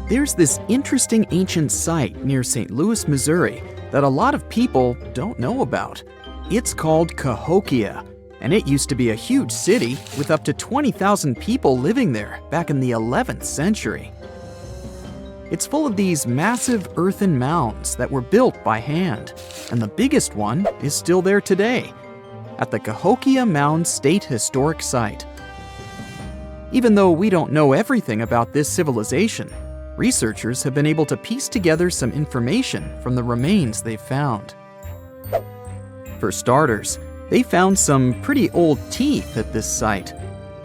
There's this interesting ancient site near St. Louis, Missouri, that a lot of people don't know about. It's called Cahokia, and it used to be a huge city with up to 20,000 people living there back in the 11th century. It's full of these massive earthen mounds that were built by hand, and the biggest one is still there today, at the Cahokia Mound State Historic Site. Even though we don't know everything about this civilization, researchers have been able to piece together some information from the remains they've found. For starters, they found some pretty old teeth at this site.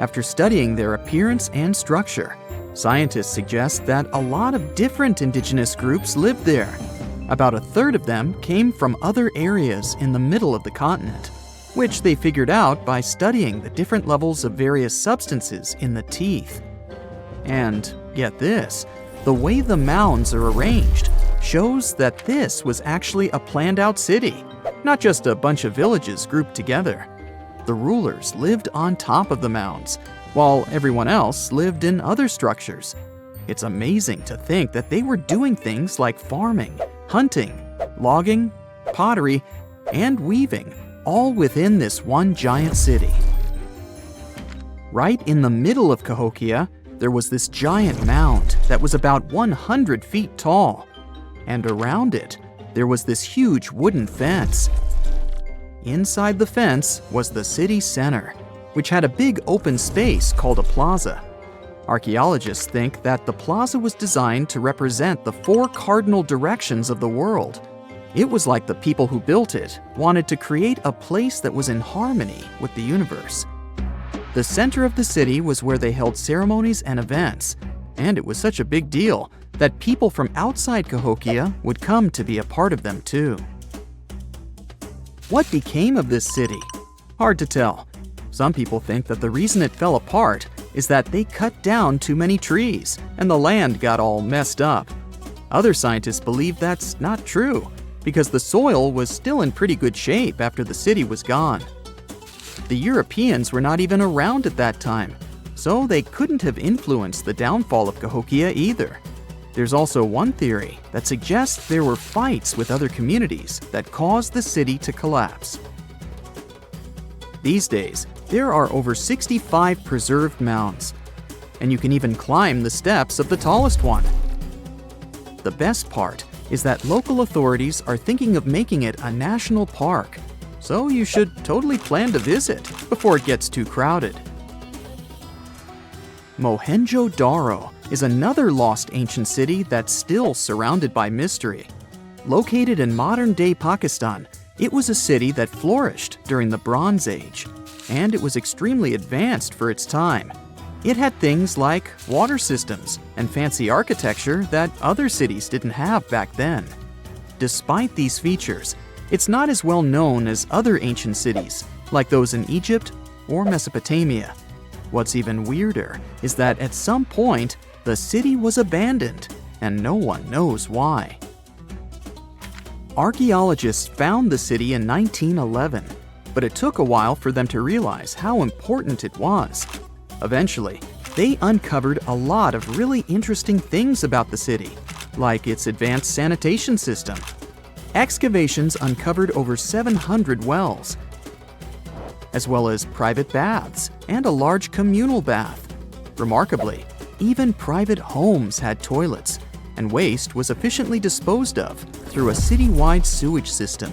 After studying their appearance and structure, scientists suggest that a lot of different indigenous groups lived there. About a third of them came from other areas in the middle of the continent, which they figured out by studying the different levels of various substances in the teeth. And get this, the way the mounds are arranged shows that this was actually a planned-out city, not just a bunch of villages grouped together. The rulers lived on top of the mounds, while everyone else lived in other structures. It's amazing to think that they were doing things like farming, hunting, logging, pottery, and weaving, all within this one giant city. Right in the middle of Cahokia, there was this giant mound that was about 100 feet tall, and around it, there was this huge wooden fence. Inside the fence was the city center, which had a big open space called a plaza. Archaeologists think that the plaza was designed to represent the 4 cardinal directions of the world. It was like the people who built it wanted to create a place that was in harmony with the universe. The center of the city was where they held ceremonies and events, and it was such a big deal that people from outside Cahokia would come to be a part of them too. What became of this city? Hard to tell. Some people think that the reason it fell apart is that they cut down too many trees and the land got all messed up. Other scientists believe that's not true, because the soil was still in pretty good shape after the city was gone. The Europeans were not even around at that time, so they couldn't have influenced the downfall of Cahokia either. There's also one theory that suggests there were fights with other communities that caused the city to collapse. These days, there are over 65 preserved mounds, and you can even climb the steps of the tallest one. The best part is that local authorities are thinking of making it a national park, so you should totally plan to visit before it gets too crowded. Mohenjo-Daro is another lost ancient city that's still surrounded by mystery. Located in modern-day Pakistan, it was a city that flourished during the Bronze Age, and it was extremely advanced for its time. It had things like water systems and fancy architecture that other cities didn't have back then. Despite these features, it's not as well known as other ancient cities, like those in Egypt or Mesopotamia. What's even weirder is that at some point, the city was abandoned, and no one knows why. Archaeologists found the city in 1911, but it took a while for them to realize how important it was. Eventually, they uncovered a lot of really interesting things about the city, like its advanced sanitation system. Excavations uncovered over 700 wells, as well as private baths and a large communal bath. Remarkably, even private homes had toilets, and waste was efficiently disposed of through a citywide sewage system.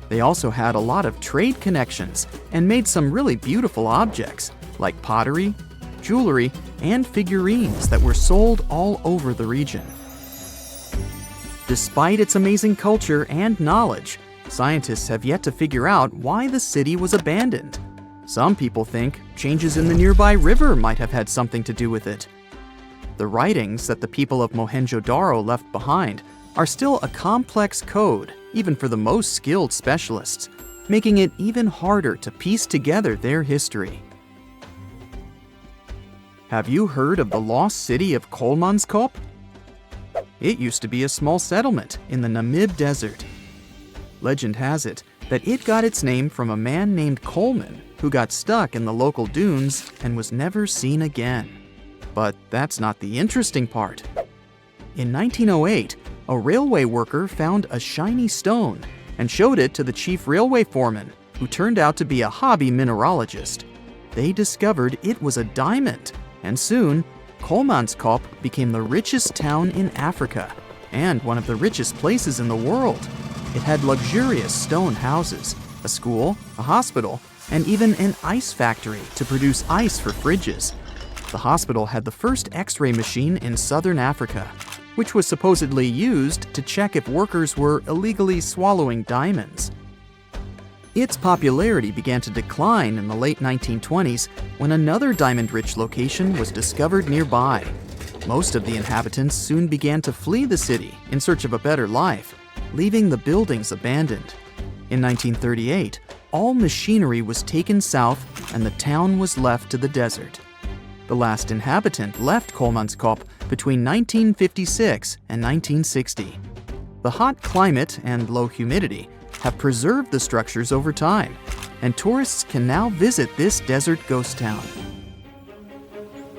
They also had a lot of trade connections and made some really beautiful objects, like pottery, jewelry, and figurines that were sold all over the region. Despite its amazing culture and knowledge, scientists have yet to figure out why the city was abandoned. Some people think changes in the nearby river might have had something to do with it. The writings that the people of Mohenjo-Daro left behind are still a complex code, even for the most skilled specialists, making it even harder to piece together their history. Have you heard of the lost city of Kolmanskop? It used to be a small settlement in the Namib Desert. Legend has it that it got its name from a man named Coleman who got stuck in the local dunes and was never seen again. But that's not the interesting part. In 1908, a railway worker found a shiny stone and showed it to the chief railway foreman, who turned out to be a hobby mineralogist. They discovered it was a diamond, and soon, Kolmanskop became the richest town in Africa and one of the richest places in the world. It had luxurious stone houses, a school, a hospital, and even an ice factory to produce ice for fridges. The hospital had the first X-ray machine in southern Africa, which was supposedly used to check if workers were illegally swallowing diamonds. Its popularity began to decline in the late 1920s when another diamond-rich location was discovered nearby. Most of the inhabitants soon began to flee the city in search of a better life, leaving the buildings abandoned. In 1938, all machinery was taken south and the town was left to the desert. The last inhabitant left Kolmanskop between 1956 and 1960. The hot climate and low humidity have preserved the structures over time, and tourists can now visit this desert ghost town.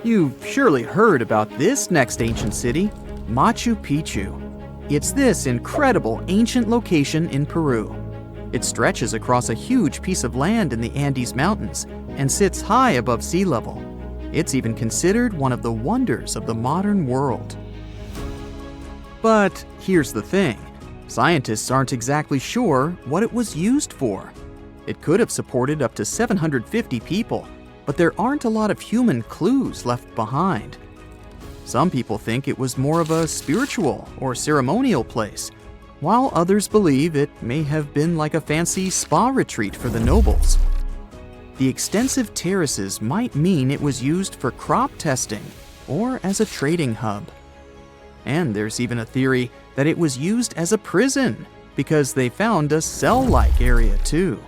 You've surely heard about this next ancient city, Machu Picchu. It's this incredible ancient location in Peru. It stretches across a huge piece of land in the Andes Mountains and sits high above sea level. It's even considered one of the wonders of the modern world. But here's the thing. Scientists aren't exactly sure what it was used for. It could have supported up to 750 people, but there aren't a lot of human clues left behind. Some people think it was more of a spiritual or ceremonial place, while others believe it may have been like a fancy spa retreat for the nobles. The extensive terraces might mean it was used for crop testing or as a trading hub. And there's even a theory that it was used as a prison because they found a cell-like area too.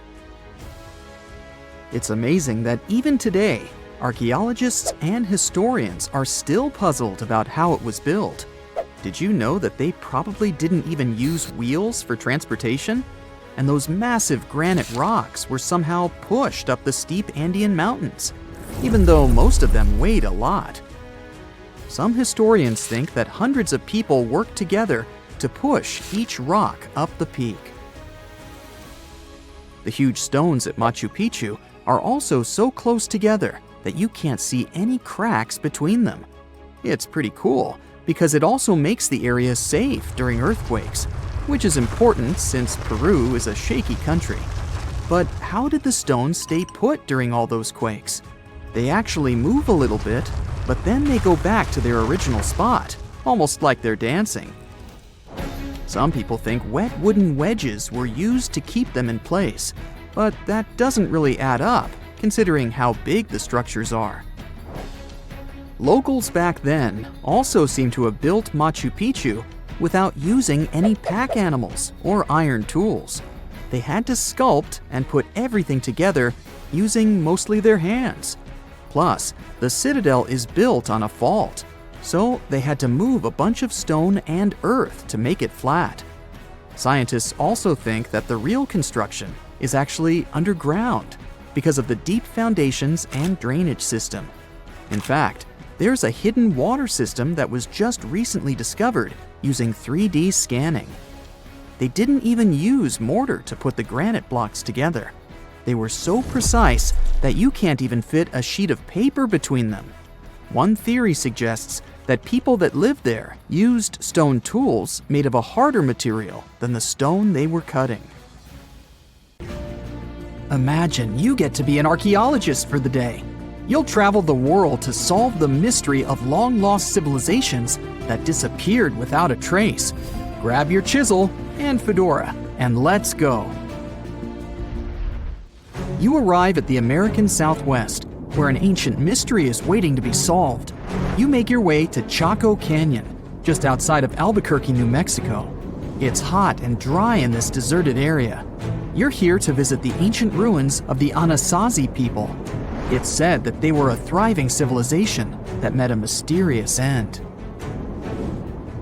It's amazing that even today, archaeologists and historians are still puzzled about how it was built. Did you know that they probably didn't even use wheels for transportation? And those massive granite rocks were somehow pushed up the steep Andean mountains, even though most of them weighed a lot. Some historians think that hundreds of people worked together to push each rock up the peak. The huge stones at Machu Picchu are also so close together that you can't see any cracks between them. It's pretty cool because it also makes the area safe during earthquakes, which is important since Peru is a shaky country. But how did the stones stay put during all those quakes? They actually move a little bit, but then they go back to their original spot, almost like they're dancing. Some people think wet wooden wedges were used to keep them in place, but that doesn't really add up, considering how big the structures are. Locals back then also seem to have built Machu Picchu without using any pack animals or iron tools. They had to sculpt and put everything together using mostly their hands. Plus, the citadel is built on a fault, so they had to move a bunch of stone and earth to make it flat. Scientists also think that the real construction is actually underground because of the deep foundations and drainage system. In fact, there's a hidden water system that was just recently discovered using 3D scanning. They didn't even use mortar to put the granite blocks together. They were so precise that you can't even fit a sheet of paper between them. One theory suggests that people that lived there used stone tools made of a harder material than the stone they were cutting. Imagine you get to be an archaeologist for the day. You'll travel the world to solve the mystery of long-lost civilizations that disappeared without a trace. Grab your chisel and fedora, and let's go. You arrive at the American Southwest, where an ancient mystery is waiting to be solved. You make your way to Chaco Canyon, just outside of Albuquerque, New Mexico. It's hot and dry in this deserted area. You're here to visit the ancient ruins of the Anasazi people. It's said that they were a thriving civilization that met a mysterious end.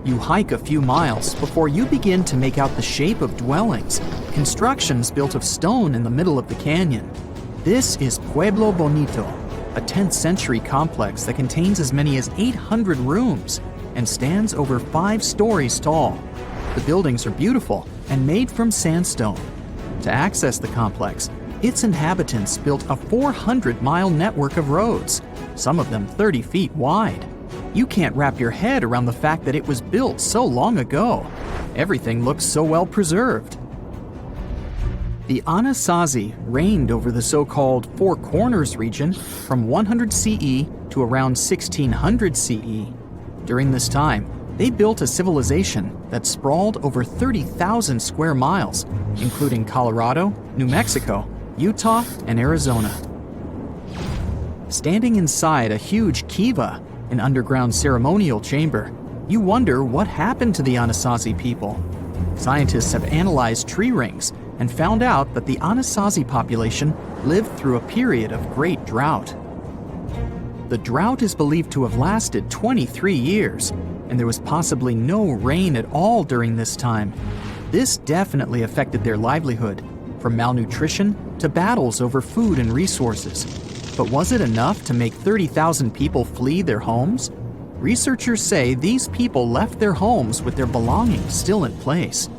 You hike a few miles before you begin to make out the shape of dwellings, constructions built of stone in the middle of the canyon. This is Pueblo Bonito, a 10th century complex that contains as many as 800 rooms. and stands over 5 stories tall. The buildings are beautiful and made from sandstone. To access the complex, its inhabitants built a 400-mile network of roads, some of them 30 feet wide. You can't wrap your head around the fact that it was built so long ago. Everything looks so well preserved. The Anasazi reigned over the so-called Four Corners region from 100 CE to around 1600 CE. During this time, they built a civilization that sprawled over 30,000 square miles, including Colorado, New Mexico, Utah, and Arizona. Standing inside a huge kiva, an underground ceremonial chamber, you wonder what happened to the Anasazi people. Scientists have analyzed tree rings and found out that the Anasazi population lived through a period of great drought. The drought is believed to have lasted 23 years, and there was possibly no rain at all during this time. This definitely affected their livelihood, from malnutrition to battles over food and resources. But was it enough to make 30,000 people flee their homes? Researchers say these people left their homes with their belongings still in place.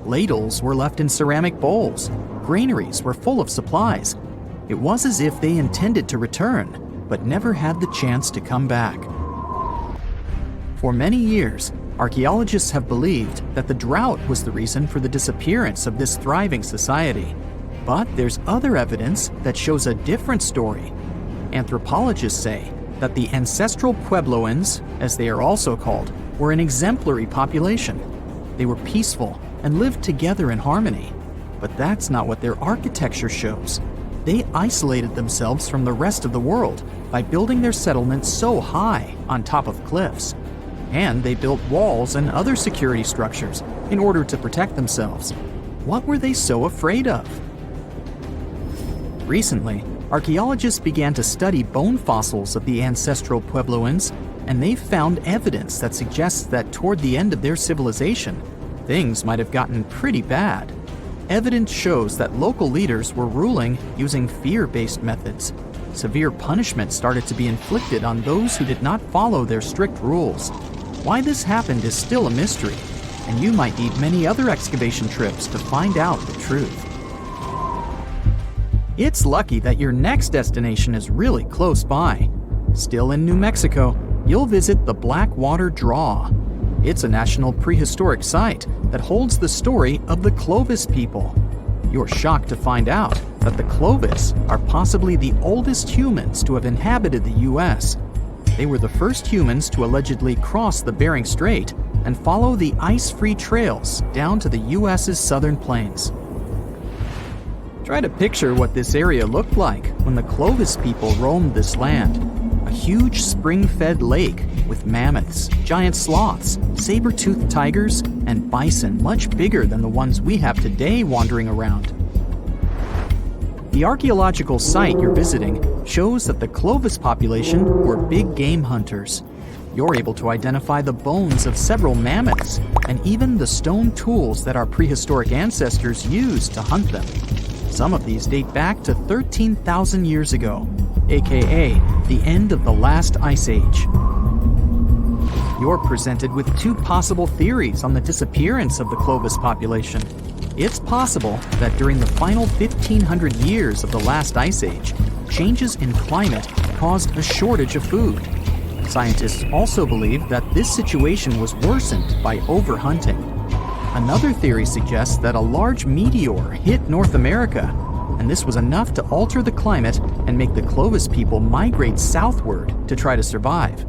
Ladles were left in ceramic bowls. Granaries were full of supplies. It was as if they intended to return, but never had the chance to come back. For many years, archaeologists have believed that the drought was the reason for the disappearance of this thriving society. But there's other evidence that shows a different story. Anthropologists say that the ancestral Puebloans, as they are also called, were an exemplary population. They were peaceful and lived together in harmony. But that's not what their architecture shows. They isolated themselves from the rest of the world by building their settlements so high on top of cliffs. And they built walls and other security structures in order to protect themselves. What were they so afraid of? Recently, archaeologists began to study bone fossils of the ancestral Puebloans, and they found evidence that suggests that toward the end of their civilization, things might have gotten pretty bad. Evidence shows that local leaders were ruling using fear-based methods. Severe punishment started to be inflicted on those who did not follow their strict rules. Why this happened is still a mystery, and you might need many other excavation trips to find out the truth. It's lucky that your next destination is really close by. Still in New Mexico, you'll visit the Blackwater Draw. It's a national prehistoric site that holds the story of the Clovis people. You're shocked to find out that the Clovis are possibly the oldest humans to have inhabited the U.S. They were the first humans to allegedly cross the Bering Strait and follow the ice-free trails down to the U.S.'s southern plains. Try to picture what this area looked like when the Clovis people roamed this land. A huge spring-fed lake with mammoths, giant sloths, saber-toothed tigers, and bison much bigger than the ones we have today wandering around. The archaeological site you're visiting shows that the Clovis population were big game hunters. You're able to identify the bones of several mammoths and even the stone tools that our prehistoric ancestors used to hunt them. Some of these date back to 13,000 years ago, aka the end of the last ice age. You're presented with two possible theories on the disappearance of the Clovis population. It's possible that during the final 1,500 years of the last ice age, changes in climate caused a shortage of food. Scientists also believe that this situation was worsened by overhunting. Another theory suggests that a large meteor hit North America, and this was enough to alter the climate and make the Clovis people migrate southward to try to survive.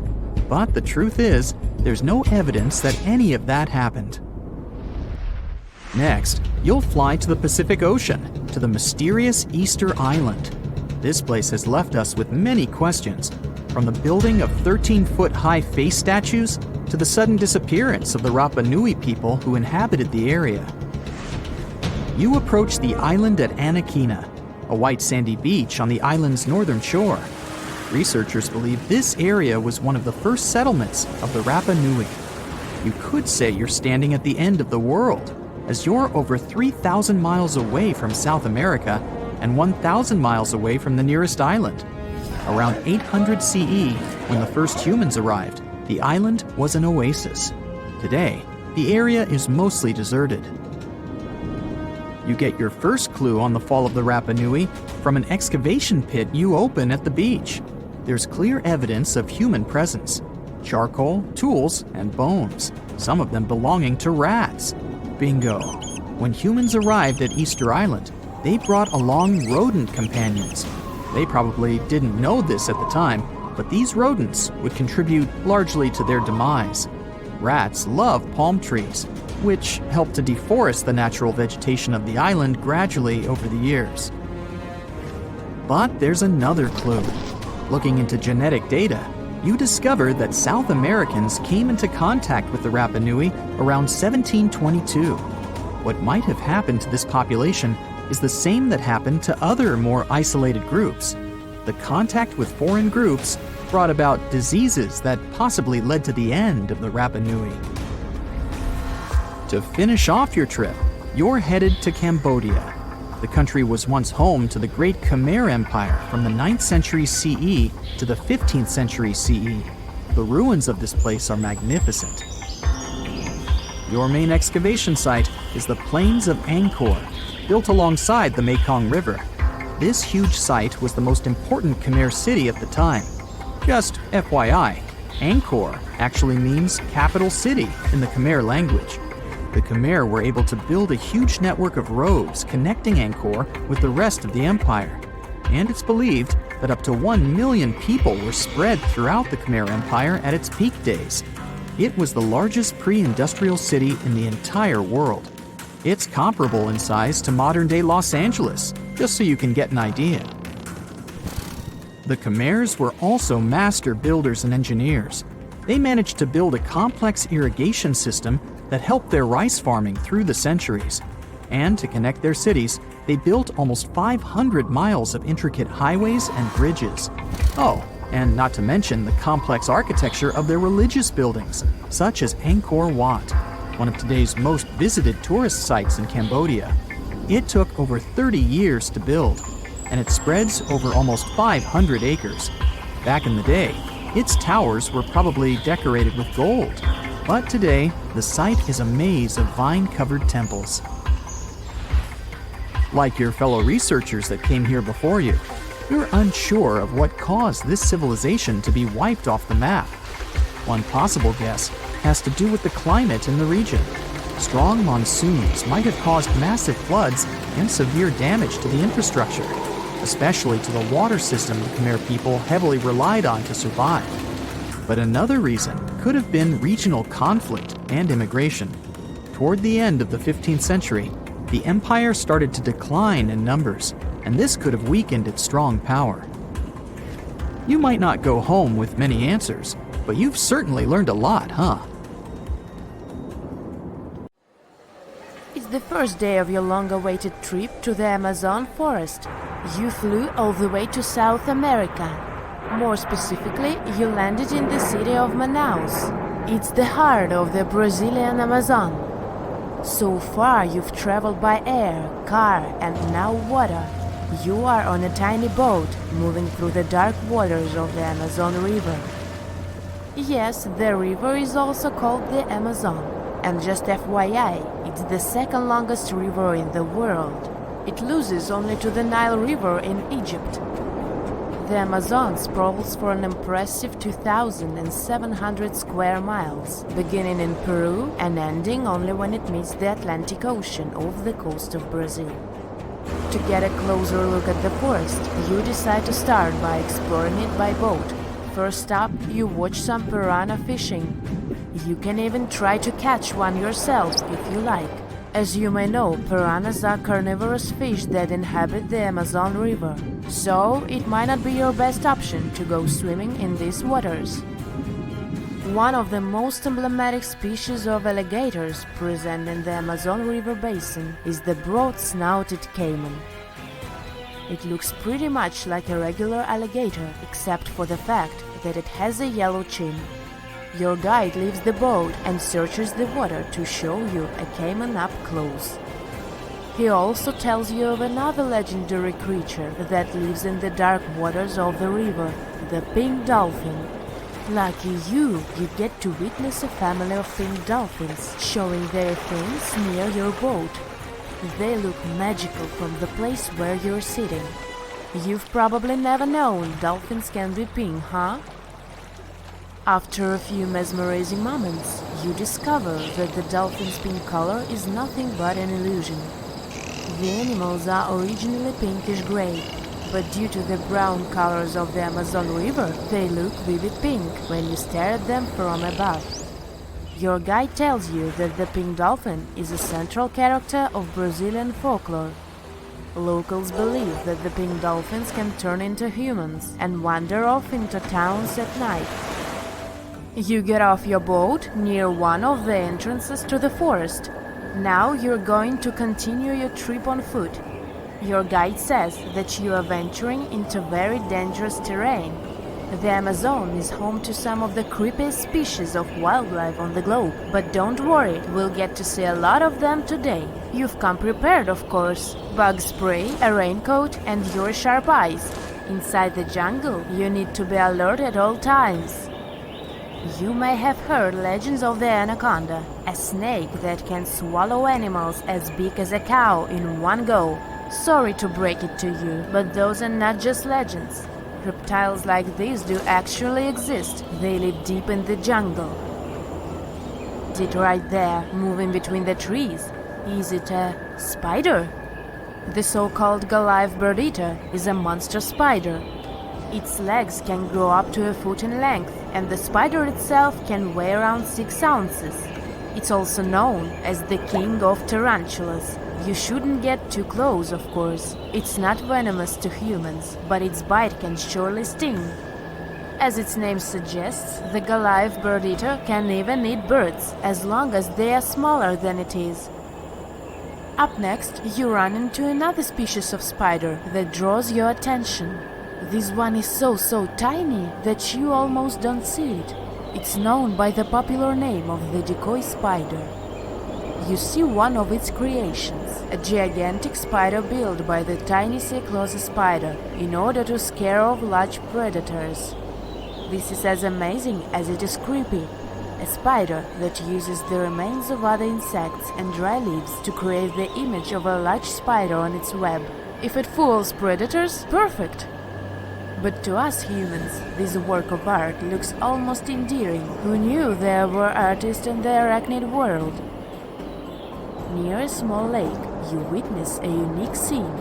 But the truth is, there's no evidence that any of that happened. Next, you'll fly to the Pacific Ocean, to the mysterious Easter Island. This place has left us with many questions, from the building of 13-foot-high face statues to the sudden disappearance of the Rapa Nui people who inhabited the area. You approach the island at Anakina, a white sandy beach on the island's northern shore. Researchers believe this area was one of the first settlements of the Rapa Nui. You could say you're standing at the end of the world, as you're over 3,000 miles away from South America and 1,000 miles away from the nearest island. Around 800 CE, when the first humans arrived, The island was an oasis. Today, the area is mostly deserted. You get your first clue on the fall of the Rapa Nui from an excavation pit you open at the beach. There's clear evidence of human presence: charcoal, tools, and bones, some of them belonging to rats. Bingo! When humans arrived at Easter Island, they brought along rodent companions. They probably didn't know this at the time, but these rodents would contribute largely to their demise. Rats love palm trees, which helped to deforest the natural vegetation of the island gradually over the years. But there's another clue. Looking into genetic data, you discover that South Americans came into contact with the Rapa Nui around 1722. What might have happened to this population is the same that happened to other more isolated groups. The contact with foreign groups brought about diseases that possibly led to the end of the Rapa Nui. To finish off your trip, you're headed to Cambodia. The country was once home to the Great Khmer Empire from the 9th century CE to the 15th century CE. The ruins of this place are magnificent. Your main excavation site is the Plains of Angkor, built alongside the Mekong River. This huge site was the most important Khmer city at the time. Just FYI, Angkor actually means capital city in the Khmer language. The Khmer were able to build a huge network of roads connecting Angkor with the rest of the empire. And it's believed that up to 1 million people were spread throughout the Khmer Empire at its peak days. It was the largest pre-industrial city in the entire world. It's comparable in size to modern-day Los Angeles, just so you can get an idea. The Khmers were also master builders and engineers. They managed to build a complex irrigation system that helped their rice farming through the centuries. And to connect their cities, they built almost 500 miles of intricate highways and bridges. Oh, and not to mention the complex architecture of their religious buildings, such as Angkor Wat, one of today's most visited tourist sites in Cambodia. It took over 30 years to build, and it spreads over almost 500 acres. Back in the day, its towers were probably decorated with gold, but today, the site is a maze of vine-covered temples. Like your fellow researchers that came here before you, you're unsure of what caused this civilization to be wiped off the map. One possible guess has to do with the climate in the region. Strong monsoons might have caused massive floods and severe damage to the infrastructure, especially to the water system the Khmer people heavily relied on to survive. But another reason could have been regional conflict and immigration. Toward the end of the 15th century, the empire started to decline in numbers, and this could have weakened its strong power. You might not go home with many answers, but you've certainly learned a lot, huh? It's the first day of your long-awaited trip to the Amazon forest. You flew all the way to South America. More specifically, you landed in the city of Manaus. It's the heart of the Brazilian Amazon. So far, you've traveled by air, car, and now water. You are on a tiny boat, moving through the dark waters of the Amazon River. Yes, the river is also called the Amazon. And just FYI, it's the second longest river in the world. It loses only to the Nile River in Egypt. The Amazon sprawls for an impressive 2,700 square miles, beginning in Peru and ending only when it meets the Atlantic Ocean off the coast of Brazil. To get a closer look at the forest, you decide to start by exploring it by boat. First up, you watch some piranha fishing. You can even try to catch one yourself if you like. As you may know, piranhas are carnivorous fish that inhabit the Amazon River, so it might not be your best option to go swimming in these waters. One of the most emblematic species of alligators present in the Amazon River basin is the broad-snouted caiman. It looks pretty much like a regular alligator, except for the fact that it has a yellow chin. Your guide leaves the boat and searches the water to show you a caiman up close. He also tells you of another legendary creature that lives in the dark waters of the river, the pink dolphin. Lucky you get to witness a family of pink dolphins showing their fins near your boat. They look magical from the place where you're sitting. You've probably never known dolphins can be pink, huh? After a few mesmerizing moments, you discover that the dolphin's pink color is nothing but an illusion. The animals are originally pinkish-gray, but due to the brown colors of the Amazon River, they look vivid pink when you stare at them from above. Your guide tells you that the pink dolphin is a central character of Brazilian folklore. Locals believe that the pink dolphins can turn into humans and wander off into towns at night. You get off your boat near one of the entrances to the forest. Now you're going to continue your trip on foot. Your guide says that you are venturing into very dangerous terrain. The Amazon is home to some of the creepiest species of wildlife on the globe, but don't worry, we'll get to see a lot of them today. You've come prepared, of course. Bug spray, a raincoat, and your sharp eyes. Inside the jungle, you need to be alert at all times. You may have heard legends of the anaconda, a snake that can swallow animals as big as a cow in one go. Sorry to break it to you, but those are not just legends. Reptiles like these do actually exist. They live deep in the jungle. Sit right there, moving between the trees. Is it a spider? The so-called Goliath bird-eater is a monster spider. Its legs can grow up to a foot in length, and the spider itself can weigh around 6 ounces. It's also known as the king of tarantulas. You shouldn't get too close, of course. It's not venomous to humans, but its bite can surely sting. As its name suggests, the Goliath bird-eater can even eat birds, as long as they are smaller than it is. Up next, you run into another species of spider that draws your attention. This one is so tiny that you almost don't see it. It's known by the popular name of the decoy spider. You see one of its creations, a gigantic spider built by the tiny Cyclosa spider in order to scare off large predators. This is as amazing as it is creepy. A spider that uses the remains of other insects and dry leaves to create the image of a large spider on its web. If it fools predators, perfect! But to us humans, this work of art looks almost endearing. Who knew there were artists in the arachnid world? Near a small lake, you witness a unique scene.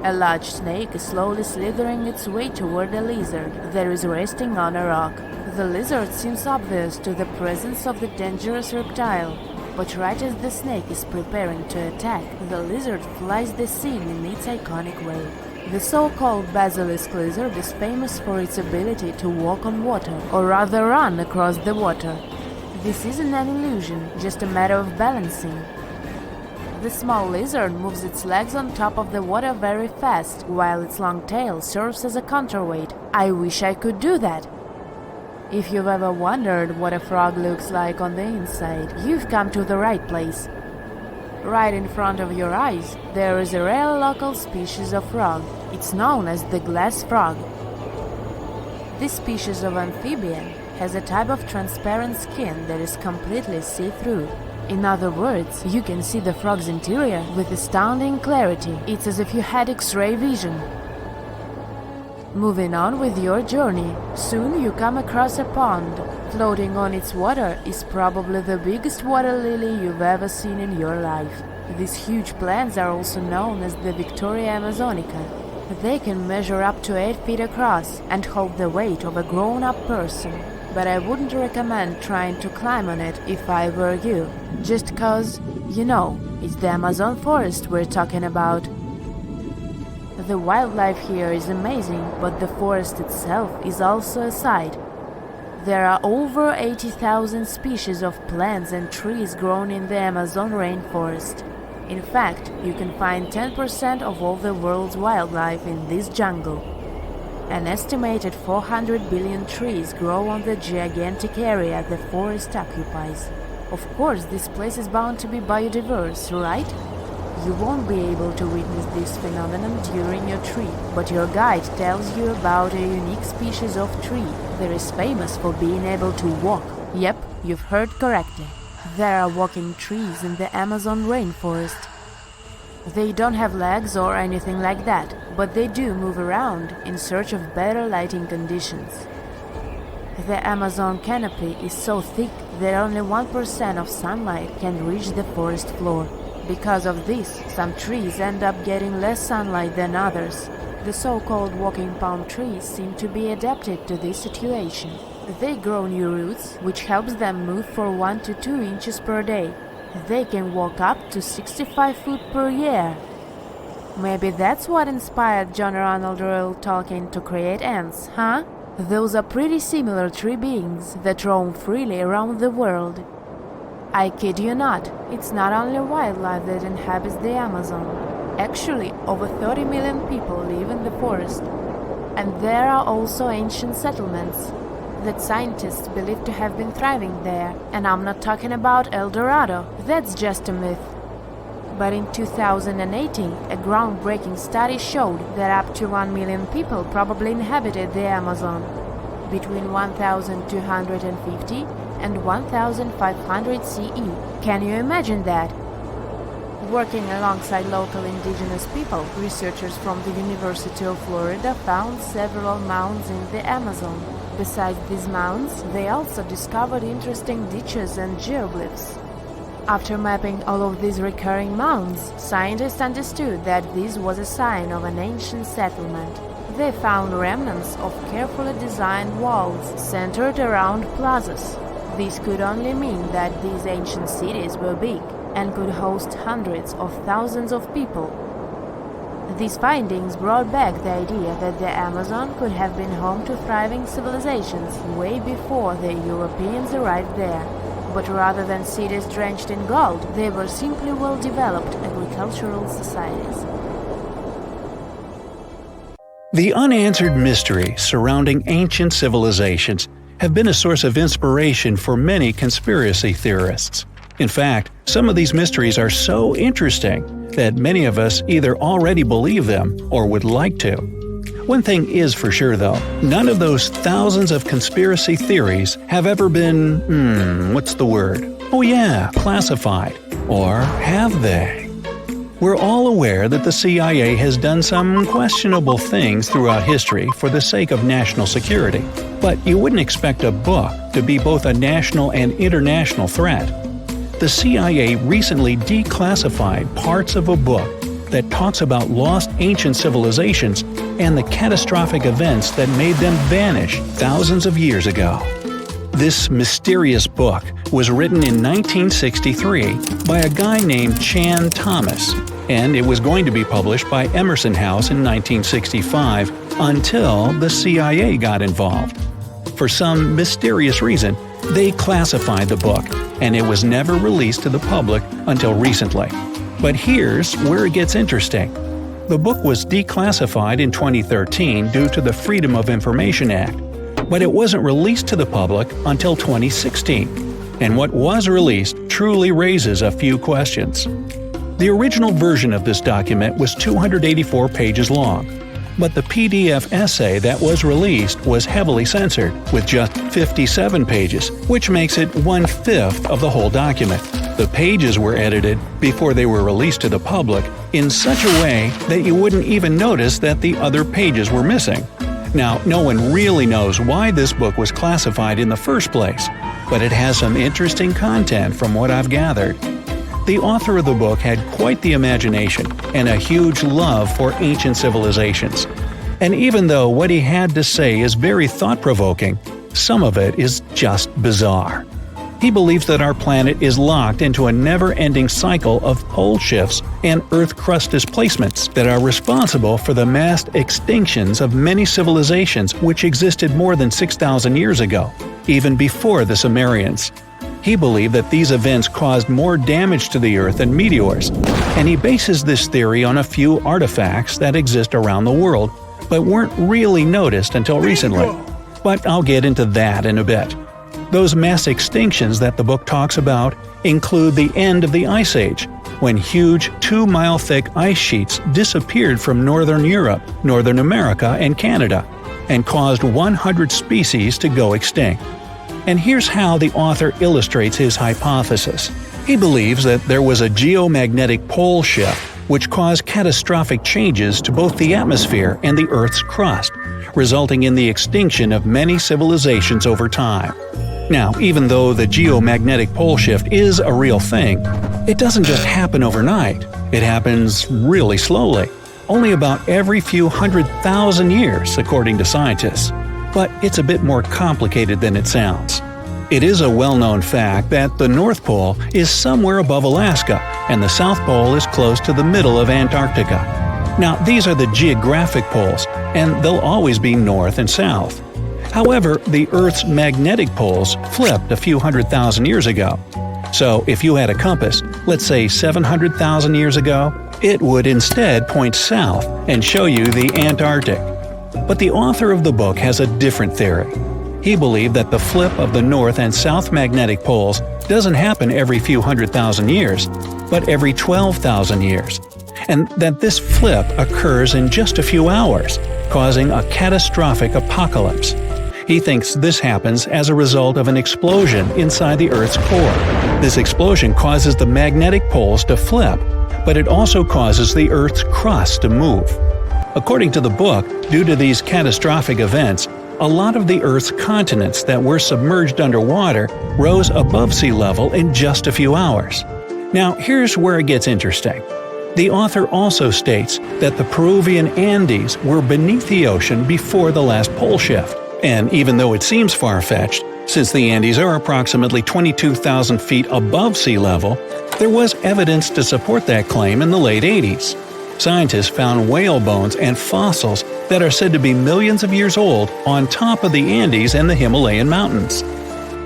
A large snake is slowly slithering its way toward a lizard that is resting on a rock. The lizard seems obvious to the presence of the dangerous reptile, but right as the snake is preparing to attack, the lizard flies the scene in its iconic way. The so-called basilisk lizard is famous for its ability to walk on water, or rather run across the water. This isn't an illusion, just a matter of balancing. The small lizard moves its legs on top of the water very fast, while its long tail serves as a counterweight. I wish I could do that. If you've ever wondered what a frog looks like on the inside, you've come to the right place. Right in front of your eyes, there is a rare local species of frog. It's known as the glass frog. This species of amphibian has a type of transparent skin that is completely see-through. In other words, you can see the frog's interior with astounding clarity. It's as if you had X-ray vision. Moving on with your journey, soon you come across a pond. Floating on its water is probably the biggest water lily you've ever seen in your life. These huge plants are also known as the Victoria Amazonica. They can measure up to 8 feet across and hold the weight of a grown-up person. But I wouldn't recommend trying to climb on it if I were you. Just cause, you know, it's the Amazon forest we're talking about. The wildlife here is amazing, but the forest itself is also a sight. There are over 80,000 species of plants and trees grown in the Amazon rainforest. In fact, you can find 10% of all the world's wildlife in this jungle. An estimated 400 billion trees grow on the gigantic area the forest occupies. Of course, this place is bound to be biodiverse, right? You won't be able to witness this phenomenon during your trip, but your guide tells you about a unique species of tree that is famous for being able to walk. Yep, you've heard correctly. There are walking trees in the Amazon rainforest. They don't have legs or anything like that, but they do move around in search of better lighting conditions. The Amazon canopy is so thick that only 1% of sunlight can reach the forest floor. Because of this, some trees end up getting less sunlight than others. The so-called walking palm trees seem to be adapted to this situation. They grow new roots, which helps them move for 1 to 2 inches per day. They can walk up to 65 feet per year. Maybe that's what inspired John Ronald Reuel Tolkien to create ants, huh? Those are pretty similar tree beings that roam freely around the world. I kid you not, it's not only wildlife that inhabits the Amazon. Actually, over 30 million people live in the forest. And there are also ancient settlements that scientists believe to have been thriving there. And I'm not talking about El Dorado, that's just a myth. But in 2018, a groundbreaking study showed that up to 1 million people probably inhabited the Amazon, between 1250 and 1500 CE. Can you imagine that? Working alongside local indigenous people, researchers from the University of Florida found several mounds in the Amazon. Besides these mounds, they also discovered interesting ditches and geoglyphs. After mapping all of these recurring mounds, scientists understood that this was a sign of an ancient settlement. They found remnants of carefully designed walls centered around plazas. This could only mean that these ancient cities were big and could host hundreds of thousands of people. These findings brought back the idea that the Amazon could have been home to thriving civilizations way before the Europeans arrived there. But rather than cities drenched in gold, they were simply well-developed agricultural societies. The unanswered mysteries surrounding ancient civilizations have been a source of inspiration for many conspiracy theorists. In fact, some of these mysteries are so interesting that many of us either already believe them or would like to. One thing is for sure though, none of those thousands of conspiracy theories have ever been, classified. Or have they? We're all aware that the CIA has done some questionable things throughout history for the sake of national security, but you wouldn't expect a book to be both a national and international threat. The CIA recently declassified parts of a book that talks about lost ancient civilizations and the catastrophic events that made them vanish thousands of years ago. This mysterious book was written in 1963 by a guy named Chan Thomas, and it was going to be published by Emerson House in 1965 until the CIA got involved. For some mysterious reason, they classified the book, and it was never released to the public until recently. But here's where it gets interesting. The book was declassified in 2013 due to the Freedom of Information Act, but it wasn't released to the public until 2016. And what was released truly raises a few questions. The original version of this document was 284 pages long, but the PDF essay that was released was heavily censored, with just 57 pages, which makes it 1/5 of the whole document. The pages were edited before they were released to the public in such a way that you wouldn't even notice that the other pages were missing. Now, no one really knows why this book was classified in the first place, but it has some interesting content from what I've gathered. The author of the book had quite the imagination and a huge love for ancient civilizations. And even though what he had to say is very thought-provoking, some of it is just bizarre. He believes that our planet is locked into a never-ending cycle of pole shifts and Earth crust displacements that are responsible for the mass extinctions of many civilizations which existed more than 6,000 years ago, even before the Sumerians. He believed that these events caused more damage to the Earth than meteors, and he bases this theory on a few artifacts that exist around the world but weren't really noticed until recently. But I'll get into that in a bit. Those mass extinctions that the book talks about include the end of the Ice Age, when huge 2-mile-thick ice sheets disappeared from northern Europe, Northern America, and Canada, and caused 100 species to go extinct. And here's how the author illustrates his hypothesis. He believes that there was a geomagnetic pole shift which caused catastrophic changes to both the atmosphere and the Earth's crust, resulting in the extinction of many civilizations over time. Now, even though the geomagnetic pole shift is a real thing, it doesn't just happen overnight. It happens really slowly, only about every few 100,000 years, according to scientists. But it's a bit more complicated than it sounds. It is a well-known fact that the North Pole is somewhere above Alaska, and the South Pole is close to the middle of Antarctica. Now, these are the geographic poles, and they'll always be north and south. However, the Earth's magnetic poles flipped a few 100,000 years ago. So, if you had a compass, let's say 700,000 years ago, it would instead point south and show you the Antarctic. But the author of the book has a different theory. He believed that the flip of the north and south magnetic poles doesn't happen every few 100,000 years, but every 12,000 years, and that this flip occurs in just a few hours, causing a catastrophic apocalypse. He thinks this happens as a result of an explosion inside the Earth's core. This explosion causes the magnetic poles to flip, but it also causes the Earth's crust to move. According to the book, due to these catastrophic events, a lot of the Earth's continents that were submerged underwater rose above sea level in just a few hours. Now, here's where it gets interesting. The author also states that the Peruvian Andes were beneath the ocean before the last pole shift. And even though it seems far-fetched, since the Andes are approximately 22,000 feet above sea level, there was evidence to support that claim in the late 80s. Scientists found whale bones and fossils that are said to be millions of years old on top of the Andes and the Himalayan mountains.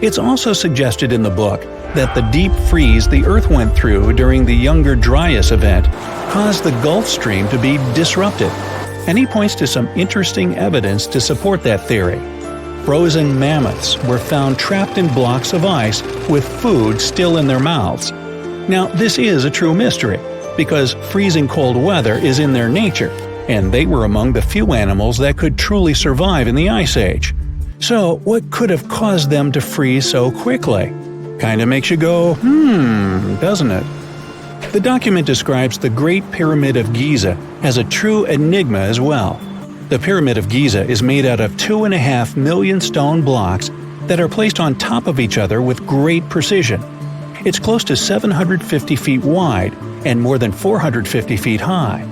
It's also suggested in the book that the deep freeze the Earth went through during the Younger Dryas event caused the Gulf Stream to be disrupted, and he points to some interesting evidence to support that theory. Frozen mammoths were found trapped in blocks of ice with food still in their mouths. Now, this is a true mystery, because freezing cold weather is in their nature, and they were among the few animals that could truly survive in the Ice Age. So, what could have caused them to freeze so quickly? Kinda makes you go, doesn't it? The document describes the Great Pyramid of Giza as a true enigma as well. The Pyramid of Giza is made out of 2.5 million stone blocks that are placed on top of each other with great precision. It's close to 750 feet wide and more than 450 feet high.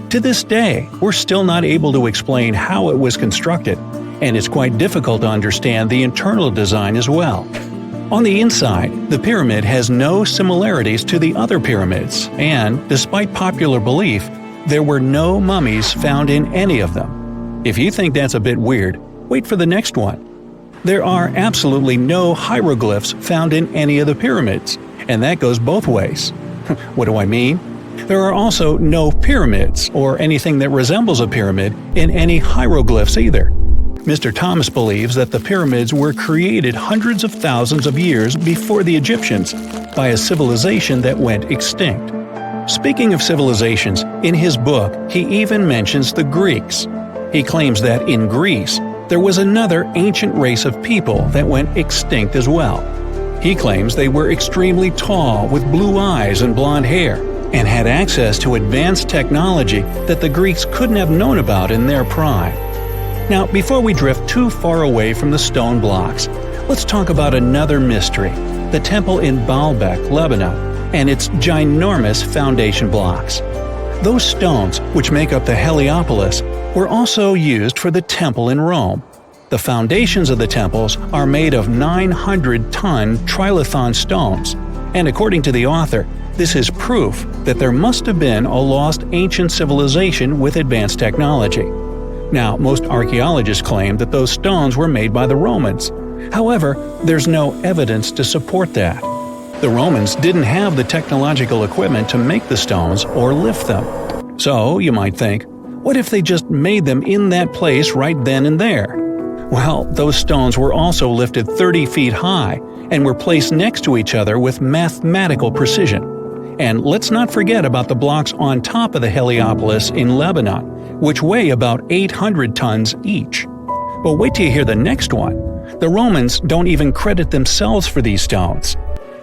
To this day, we're still not able to explain how it was constructed, and it's quite difficult to understand the internal design as well. On the inside, the pyramid has no similarities to the other pyramids, and, despite popular belief, there were no mummies found in any of them. If you think that's a bit weird, wait for the next one. There are absolutely no hieroglyphs found in any of the pyramids, and that goes both ways. What do I mean? There are also no pyramids, or anything that resembles a pyramid, in any hieroglyphs either. Mr. Thomas believes that the pyramids were created hundreds of thousands of years before the Egyptians by a civilization that went extinct. Speaking of civilizations, in his book he even mentions the Greeks. He claims that in Greece, there was another ancient race of people that went extinct as well. He claims they were extremely tall with blue eyes and blonde hair, and had access to advanced technology that the Greeks couldn't have known about in their prime. Now, before we drift too far away from the stone blocks, let's talk about another mystery, the temple in Baalbek, Lebanon, and its ginormous foundation blocks. Those stones, which make up the Heliopolis, were also used for the temple in Rome. The foundations of the temples are made of 900-ton trilithon stones, and according to the author, this is proof that there must have been a lost ancient civilization with advanced technology. Now, most archaeologists claim that those stones were made by the Romans. However, there's no evidence to support that. The Romans didn't have the technological equipment to make the stones or lift them. So, you might think, what if they just made them in that place right then and there? Well, those stones were also lifted 30 feet high and were placed next to each other with mathematical precision. And let's not forget about the blocks on top of the Heliopolis in Lebanon, which weigh about 800 tons each. But wait till you hear the next one. The Romans don't even credit themselves for these stones.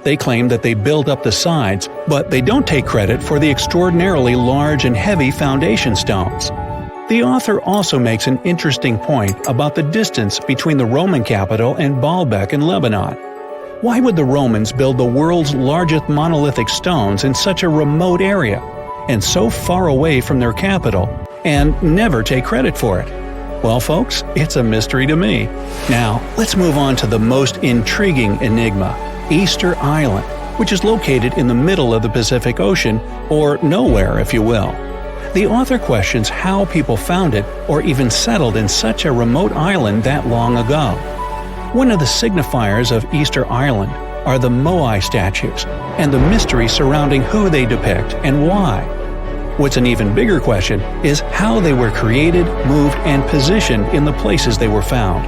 They claim that they built up the sides, but they don't take credit for the extraordinarily large and heavy foundation stones. The author also makes an interesting point about the distance between the Roman capital and Baalbek in Lebanon. Why would the Romans build the world's largest monolithic stones in such a remote area, and so far away from their capital, and never take credit for it? Well, folks, it's a mystery to me. Now, let's move on to the most intriguing enigma, Easter Island, which is located in the middle of the Pacific Ocean, or nowhere, if you will. The author questions how people found it or even settled in such a remote island that long ago. One of the signifiers of Easter Island are the Moai statues, and the mystery surrounding who they depict and why. What's an even bigger question is how they were created, moved, and positioned in the places they were found.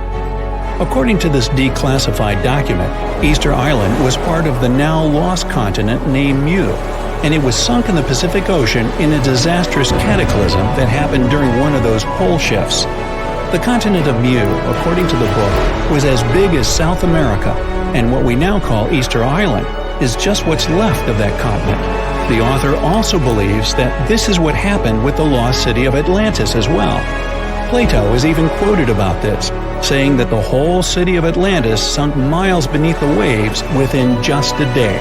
According to this declassified document, Easter Island was part of the now lost continent named Mu, and it was sunk in the Pacific Ocean in a disastrous cataclysm that happened during one of those pole shifts. The continent of Mu, according to the book, was as big as South America, and what we now call Easter Island is just what's left of that continent. The author also believes that this is what happened with the lost city of Atlantis as well. Plato is even quoted about this, saying that the whole city of Atlantis sunk miles beneath the waves within just a day.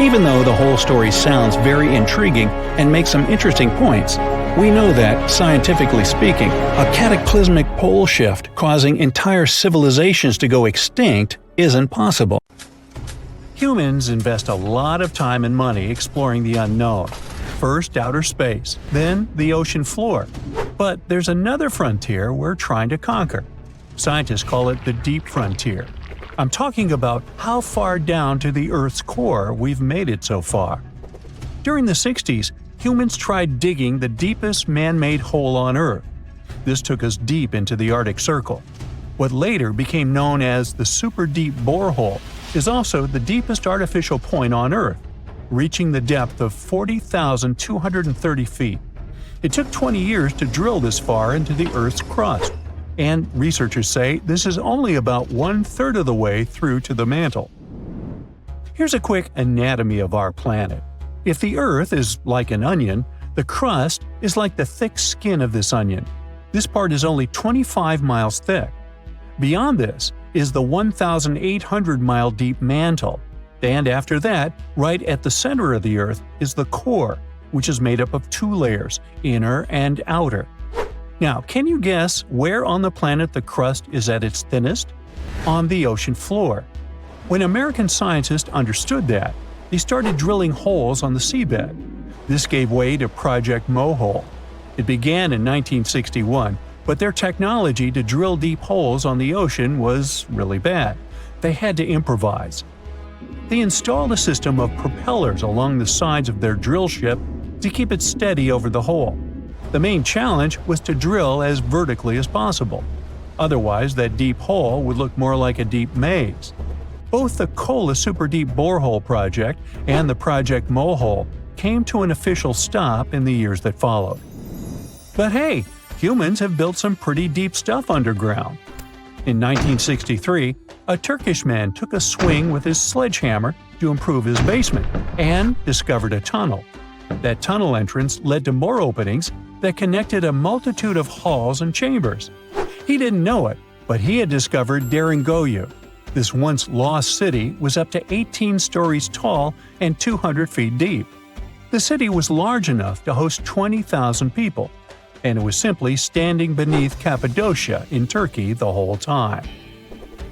Even though the whole story sounds very intriguing and makes some interesting points, we know that, scientifically speaking, a cataclysmic pole shift causing entire civilizations to go extinct isn't possible. Humans invest a lot of time and money exploring the unknown. First outer space, then the ocean floor. But there's another frontier we're trying to conquer. Scientists call it the deep frontier. I'm talking about how far down to the Earth's core we've made it so far. During the 60s, humans tried digging the deepest man-made hole on Earth. This took us deep into the Arctic Circle. What later became known as the super deep borehole is also the deepest artificial point on Earth, reaching the depth of 40,230 feet. It took 20 years to drill this far into the Earth's crust, and researchers say this is only about 1/3 of the way through to the mantle. Here's a quick anatomy of our planet. If the Earth is like an onion, the crust is like the thick skin of this onion. This part is only 25 miles thick. Beyond this is the 1,800-mile deep mantle, and after that, right at the center of the Earth, is the core, which is made up of 2 layers, inner and outer. Now, can you guess where on the planet the crust is at its thinnest? On the ocean floor. When American scientists understood that, they started drilling holes on the seabed. This gave way to Project Mohole. It began in 1961, but their technology to drill deep holes on the ocean was really bad. They had to improvise. They installed a system of propellers along the sides of their drill ship to keep it steady over the hole. The main challenge was to drill as vertically as possible. Otherwise, that deep hole would look more like a deep maze. Both the Kola Super Deep Borehole project and the Project Mohole came to an official stop in the years that followed. But hey, humans have built some pretty deep stuff underground. In 1963, a Turkish man took a swing with his sledgehammer to improve his basement and discovered a tunnel. That tunnel entrance led to more openings that connected a multitude of halls and chambers. He didn't know it, but he had discovered Deringoyu. This once lost city was up to 18 stories tall and 200 feet deep. The city was large enough to host 20,000 people, and it was simply standing beneath Cappadocia in Turkey the whole time.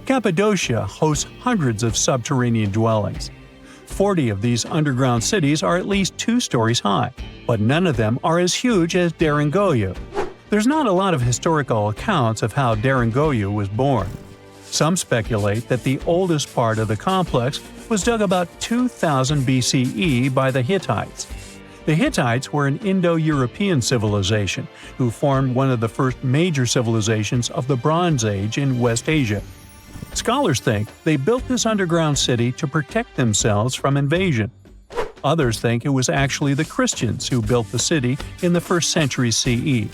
Cappadocia hosts hundreds of subterranean dwellings. 40 of these underground cities are at least 2 stories high, but none of them are as huge as Deringoyu. There's not a lot of historical accounts of how Deringoyu was born. Some speculate that the oldest part of the complex was dug about 2000 BCE by the Hittites. The Hittites were an Indo-European civilization who formed one of the first major civilizations of the Bronze Age in West Asia. Scholars think they built this underground city to protect themselves from invasion. Others think it was actually the Christians who built the city in the 1st century CE.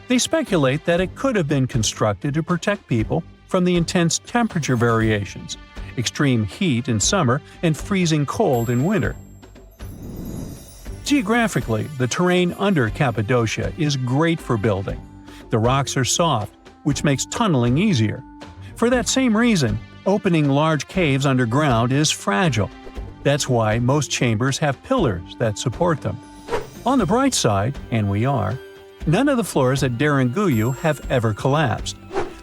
They speculate that it could have been constructed to protect people from the intense temperature variations, extreme heat in summer and freezing cold in winter. Geographically, the terrain under Cappadocia is great for building. The rocks are soft, which makes tunneling easier. For that same reason, opening large caves underground is fragile. That's why most chambers have pillars that support them. On the bright side, and we are, none of the floors at Deringuyu have ever collapsed.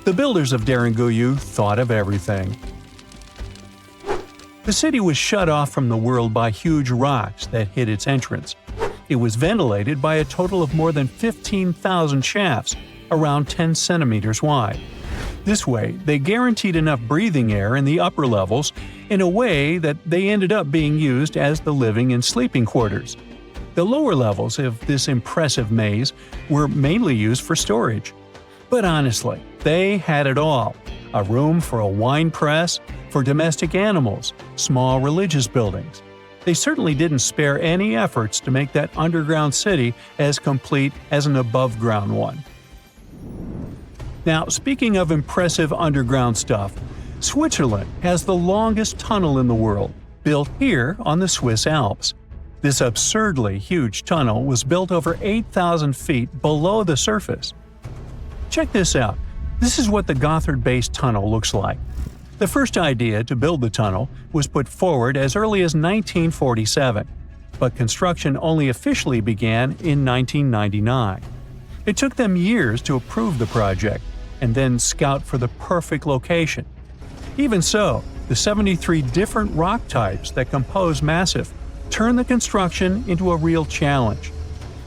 The builders of Deringuyu thought of everything. The city was shut off from the world by huge rocks that hid its entrance. It was ventilated by a total of more than 15,000 shafts, around 10 centimeters wide. This way, they guaranteed enough breathing air in the upper levels in a way that they ended up being used as the living and sleeping quarters. The lower levels of this impressive maze were mainly used for storage. But honestly, they had it all: a room for a wine press, for domestic animals, small religious buildings. They certainly didn't spare any efforts to make that underground city as complete as an above-ground one. Now, speaking of impressive underground stuff, Switzerland has the longest tunnel in the world, built here on the Swiss Alps. This absurdly huge tunnel was built over 8,000 feet below the surface. Check this out. This is what the Gotthard-based tunnel looks like. The first idea to build the tunnel was put forward as early as 1947, but construction only officially began in 1999. It took them years to approve the project and then scout for the perfect location. Even so, the 73 different rock types that compose Massif turned the construction into a real challenge.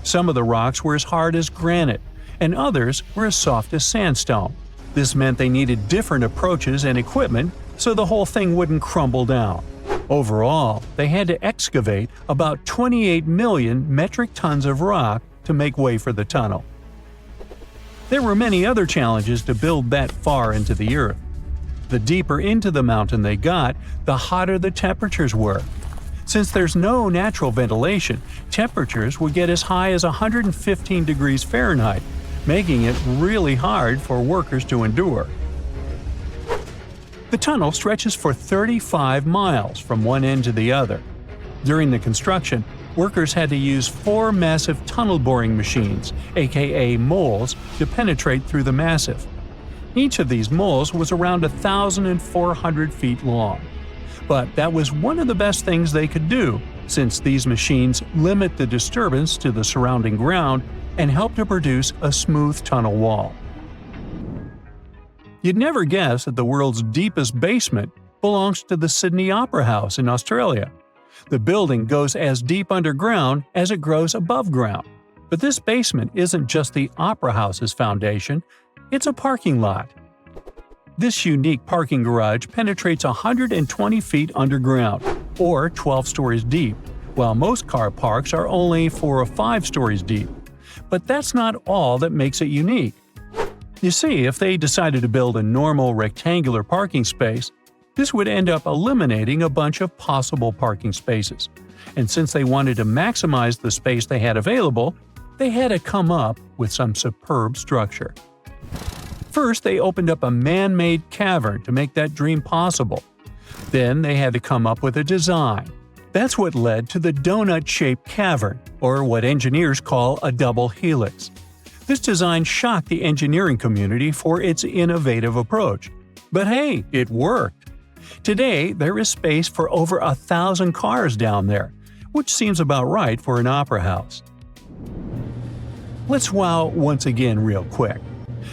Some of the rocks were as hard as granite, and others were as soft as sandstone. This meant they needed different approaches and equipment so the whole thing wouldn't crumble down. Overall, they had to excavate about 28 million metric tons of rock to make way for the tunnel. There were many other challenges to build that far into the earth. The deeper into the mountain they got, the hotter the temperatures were. Since there's no natural ventilation, temperatures would get as high as 115 degrees Fahrenheit, making it really hard for workers to endure. The tunnel stretches for 35 miles from one end to the other. During the construction, workers had to use 4 massive tunnel boring machines, aka moles, to penetrate through the massif. Each of these moles was around 1,400 feet long. But that was one of the best things they could do, since these machines limit the disturbance to the surrounding ground and help to produce a smooth tunnel wall. You'd never guess that the world's deepest basement belongs to the Sydney Opera House in Australia. The building goes as deep underground as it grows above ground. But this basement isn't just the Opera House's foundation, it's a parking lot. This unique parking garage penetrates 120 feet underground, or 12 stories deep, while most car parks are only 4 or 5 stories deep. But that's not all that makes it unique. You see, if they decided to build a normal rectangular parking space, this would end up eliminating a bunch of possible parking spaces. And since they wanted to maximize the space they had available, they had to come up with some superb structure. First, they opened up a man-made cavern to make that dream possible. Then they had to come up with a design. That's what led to the donut-shaped cavern, or what engineers call a double helix. This design shocked the engineering community for its innovative approach. But hey, it worked. Today, there is space for over 1,000 cars down there, which seems about right for an opera house. Let's wow once again real quick.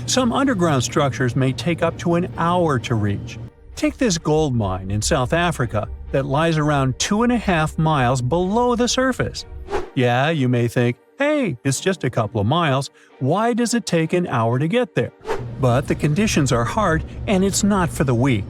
Some underground structures may take up to an hour to reach. Take this gold mine in South Africa that lies around 2.5 miles below the surface. Yeah, you may think, hey, it's just a couple of miles, why does it take an hour to get there? But the conditions are hard and it's not for the weak.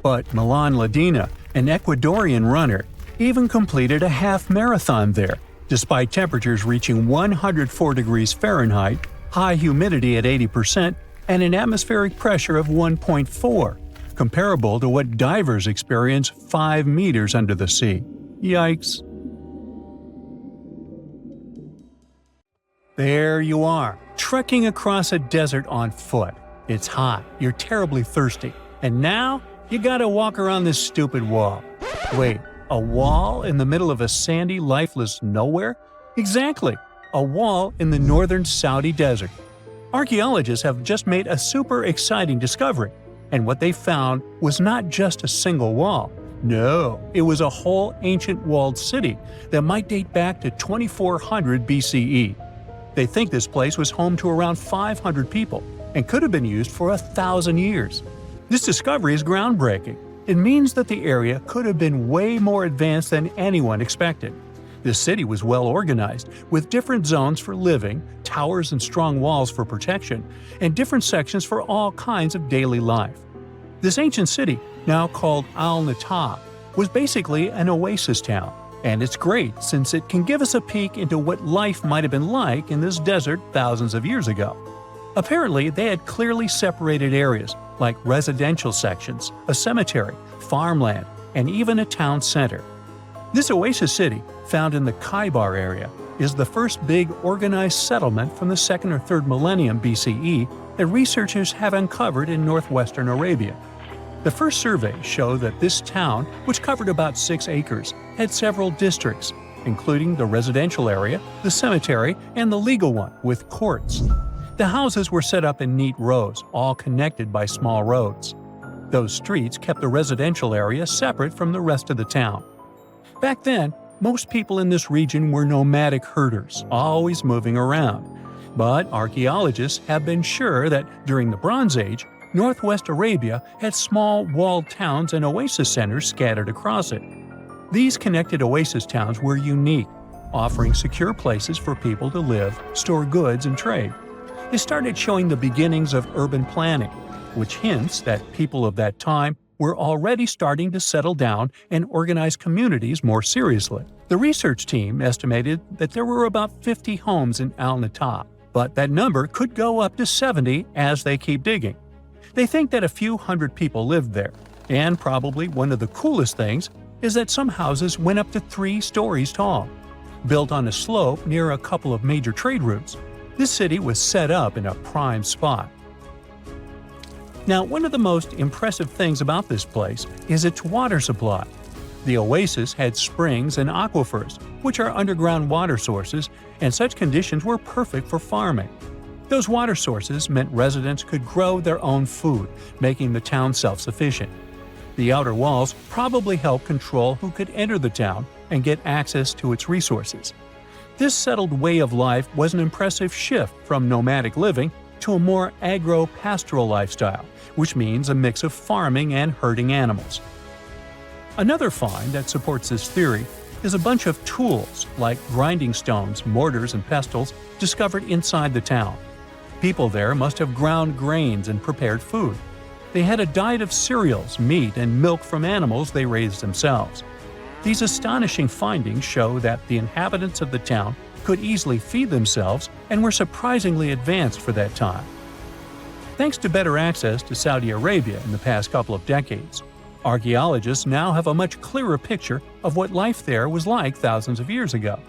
But Milan Ladina, an Ecuadorian runner, even completed a half marathon there, Despite temperatures reaching 104 degrees Fahrenheit, high humidity at 80%, and an atmospheric pressure of 1.4, comparable to what divers experience 5 meters under the sea. Yikes. There you are, trekking across a desert on foot. It's hot, you're terribly thirsty, and now you gotta walk around this stupid wall. Wait, a wall in the middle of a sandy, lifeless nowhere? Exactly, a wall in the northern Saudi desert. Archaeologists have just made a super exciting discovery, and what they found was not just a single wall. No, it was a whole ancient walled city that might date back to 2400 BCE. They think this place was home to around 500 people and could have been used for 1,000 years. This discovery is groundbreaking. It means that the area could have been way more advanced than anyone expected. This city was well organized, with different zones for living, towers and strong walls for protection, and different sections for all kinds of daily life. This ancient city, now called Al-Natab, was basically an oasis town. And it's great since it can give us a peek into what life might have been like in this desert thousands of years ago. Apparently, they had clearly separated areas, like residential sections, a cemetery, farmland, and even a town center. This oasis city, found in the Khaybar area, is the first big organized settlement from the 2nd or 3rd millennium BCE that researchers have uncovered in northwestern Arabia. The first survey showed that this town, which covered about 6 acres, had several districts, including the residential area, the cemetery, and the legal one, with courts. The houses were set up in neat rows, all connected by small roads. Those streets kept the residential area separate from the rest of the town. Back then, most people in this region were nomadic herders, always moving around. But archaeologists have been sure that during the Bronze Age, Northwest Arabia had small walled towns and oasis centers scattered across it. These connected oasis towns were unique, offering secure places for people to live, store goods, and trade. They started showing the beginnings of urban planning, which hints that people of that time were already starting to settle down and organize communities more seriously. The research team estimated that there were about 50 homes in Al-Natab, but that number could go up to 70 as they keep digging. They think that a few hundred people lived there, and probably one of the coolest things is that some houses went up to 3 stories tall. Built on a slope near a couple of major trade routes, this city was set up in a prime spot. Now, one of the most impressive things about this place is its water supply. The oasis had springs and aquifers, which are underground water sources, and such conditions were perfect for farming. Those water sources meant residents could grow their own food, making the town self-sufficient. The outer walls probably helped control who could enter the town and get access to its resources. This settled way of life was an impressive shift from nomadic living to a more agro-pastoral lifestyle, which means a mix of farming and herding animals. Another find that supports this theory is a bunch of tools like grinding stones, mortars, and pestles discovered inside the town. People there must have ground grains and prepared food. They had a diet of cereals, meat, and milk from animals they raised themselves. These astonishing findings show that the inhabitants of the town could easily feed themselves and were surprisingly advanced for that time. Thanks to better access to Saudi Arabia in the past couple of decades, archaeologists now have a much clearer picture of what life there was like thousands of years ago.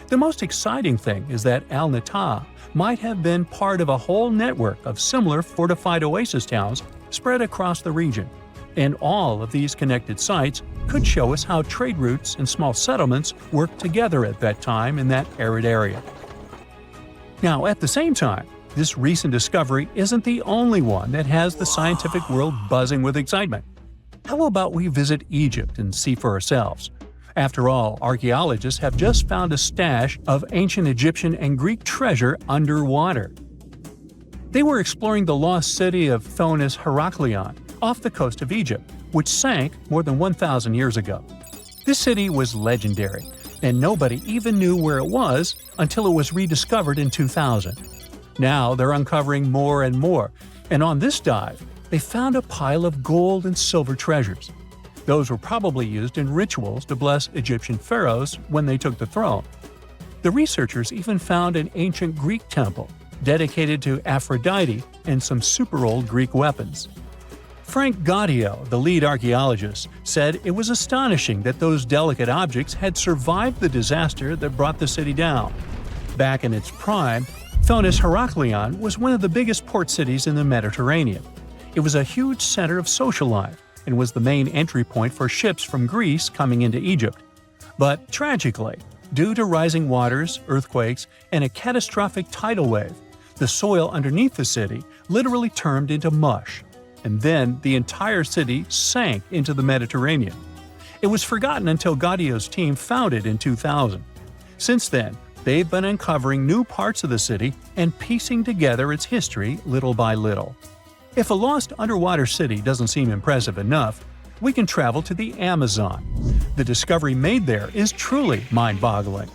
The most exciting thing is that Al-Natab might have been part of a whole network of similar fortified oasis towns spread across the region, and all of these connected sites could show us how trade routes and small settlements worked together at that time in that arid area. Now, at the same time, this recent discovery isn't the only one that has the scientific world buzzing with excitement. How about we visit Egypt and see for ourselves? After all, archaeologists have just found a stash of ancient Egyptian and Greek treasure underwater. They were exploring the lost city of Thonis Heraklion off the coast of Egypt, which sank more than 1,000 years ago. This city was legendary, and nobody even knew where it was until it was rediscovered in 2000. Now they're uncovering more and more, and on this dive, they found a pile of gold and silver treasures. Those were probably used in rituals to bless Egyptian pharaohs when they took the throne. The researchers even found an ancient Greek temple dedicated to Aphrodite and some super-old Greek weapons. Frank Gaudio, the lead archaeologist, said it was astonishing that those delicate objects had survived the disaster that brought the city down. Back in its prime, Thonis Heraklion was one of the biggest port cities in the Mediterranean. It was a huge center of social life and was the main entry point for ships from Greece coming into Egypt. But tragically, due to rising waters, earthquakes, and a catastrophic tidal wave, the soil underneath the city literally turned into mush, and then the entire city sank into the Mediterranean. It was forgotten until Gaudio's team found it in 2000. Since then, they've been uncovering new parts of the city and piecing together its history little by little. If a lost underwater city doesn't seem impressive enough, we can travel to the Amazon. The discovery made there is truly mind-boggling.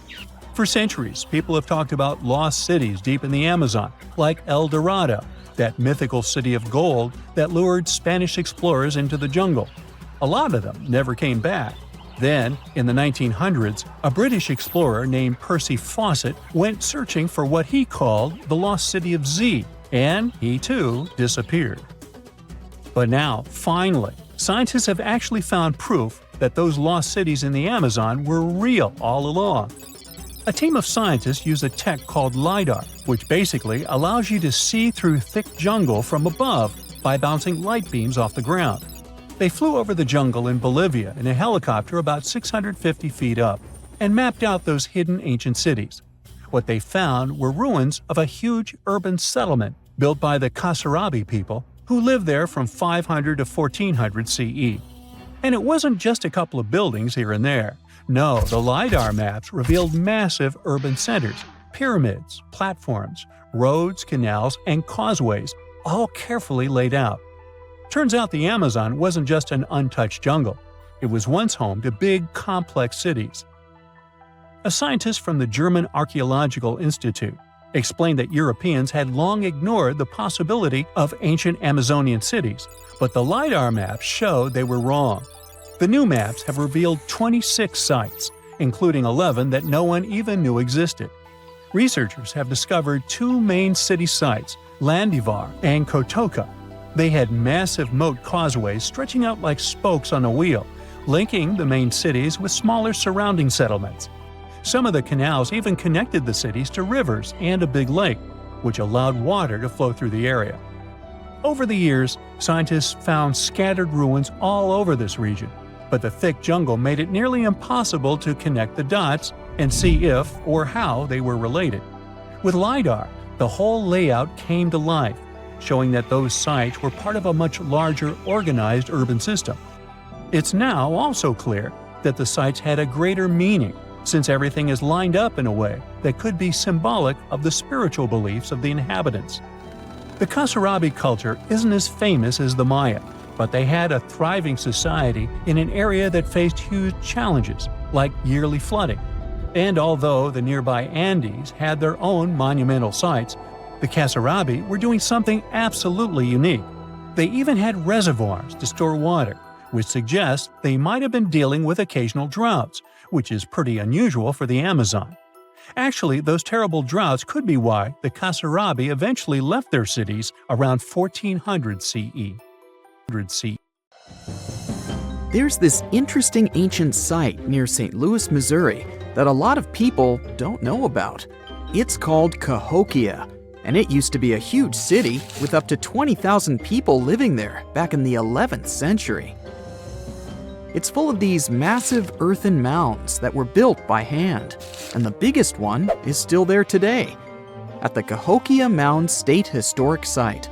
For centuries, people have talked about lost cities deep in the Amazon, like El Dorado, that mythical city of gold that lured Spanish explorers into the jungle. A lot of them never came back. Then, in the 1900s, a British explorer named Percy Fawcett went searching for what he called the lost city of Z, and he too disappeared. But now, finally, scientists have actually found proof that those lost cities in the Amazon were real all along. A team of scientists use a tech called LiDAR, which basically allows you to see through thick jungle from above by bouncing light beams off the ground. They flew over the jungle in Bolivia in a helicopter about 650 feet up and mapped out those hidden ancient cities. What they found were ruins of a huge urban settlement built by the Kasarabi people who lived there from 500 to 1400 CE. And it wasn't just a couple of buildings here and there. No, the LiDAR maps revealed massive urban centers, pyramids, platforms, roads, canals, and causeways, all carefully laid out. Turns out the Amazon wasn't just an untouched jungle. It was once home to big, complex cities. A scientist from the German Archaeological Institute explained that Europeans had long ignored the possibility of ancient Amazonian cities, but the LiDAR maps showed they were wrong. The new maps have revealed 26 sites, including 11 that no one even knew existed. Researchers have discovered two main city sites, Landivar and Kotoka. They had massive moat causeways stretching out like spokes on a wheel, linking the main cities with smaller surrounding settlements. Some of the canals even connected the cities to rivers and a big lake, which allowed water to flow through the area. Over the years, scientists found scattered ruins all over this region, but the thick jungle made it nearly impossible to connect the dots and see if or how they were related. With LiDAR, the whole layout came to life, showing that those sites were part of a much larger, organized urban system. It's now also clear that the sites had a greater meaning, since everything is lined up in a way that could be symbolic of the spiritual beliefs of the inhabitants. The Kasarabi culture isn't as famous as the Maya, but they had a thriving society in an area that faced huge challenges, like yearly flooding. And although the nearby Andes had their own monumental sites, the Kasarabi were doing something absolutely unique. They even had reservoirs to store water, which suggests they might have been dealing with occasional droughts, which is pretty unusual for the Amazon. Actually, those terrible droughts could be why the Kasarabi eventually left their cities around 1400 CE. There's this interesting ancient site near St. Louis, Missouri, that a lot of people don't know about. It's called Cahokia, and it used to be a huge city with up to 20,000 people living there back in the 11th century. It's full of these massive earthen mounds that were built by hand, and the biggest one is still there today, at the Cahokia Mound State Historic Site.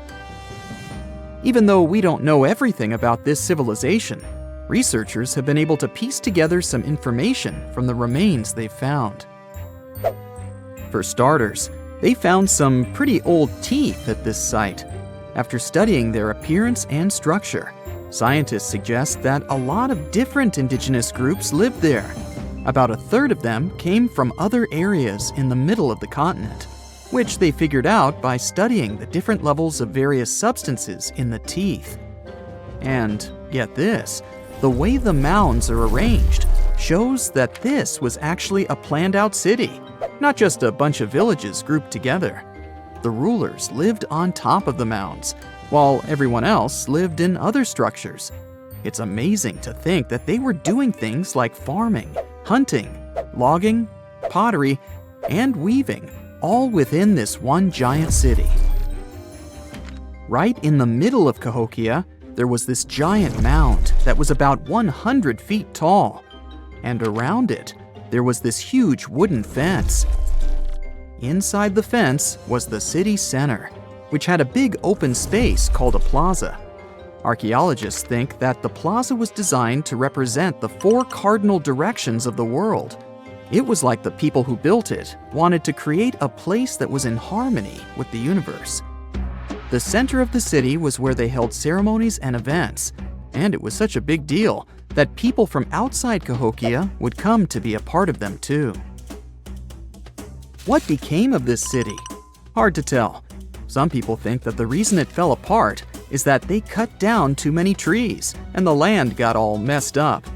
Even though we don't know everything about this civilization, researchers have been able to piece together some information from the remains they've found. For starters, they found some pretty old teeth at this site. After studying their appearance and structure, scientists suggest that a lot of different indigenous groups lived there. About a third of them came from other areas in the middle of the continent, which they figured out by studying the different levels of various substances in the teeth. And get this, the way the mounds are arranged shows that this was actually a planned out city, not just a bunch of villages grouped together. The rulers lived on top of the mounds, while everyone else lived in other structures. It's amazing to think that they were doing things like farming, hunting, logging, pottery, and weaving, all within this one giant city. Right in the middle of Cahokia, there was this giant mound that was about 100 feet tall, and around it, there was this huge wooden fence. Inside the fence was the city center, which had a big open space called a plaza. Archaeologists think that the plaza was designed to represent the 4 cardinal directions of the world. It was like the people who built it wanted to create a place that was in harmony with the universe. The center of the city was where they held ceremonies and events, and it was such a big deal that people from outside Cahokia would come to be a part of them too. What became of this city? Hard to tell. Some people think that the reason it fell apart is that they cut down too many trees and the land got all messed up.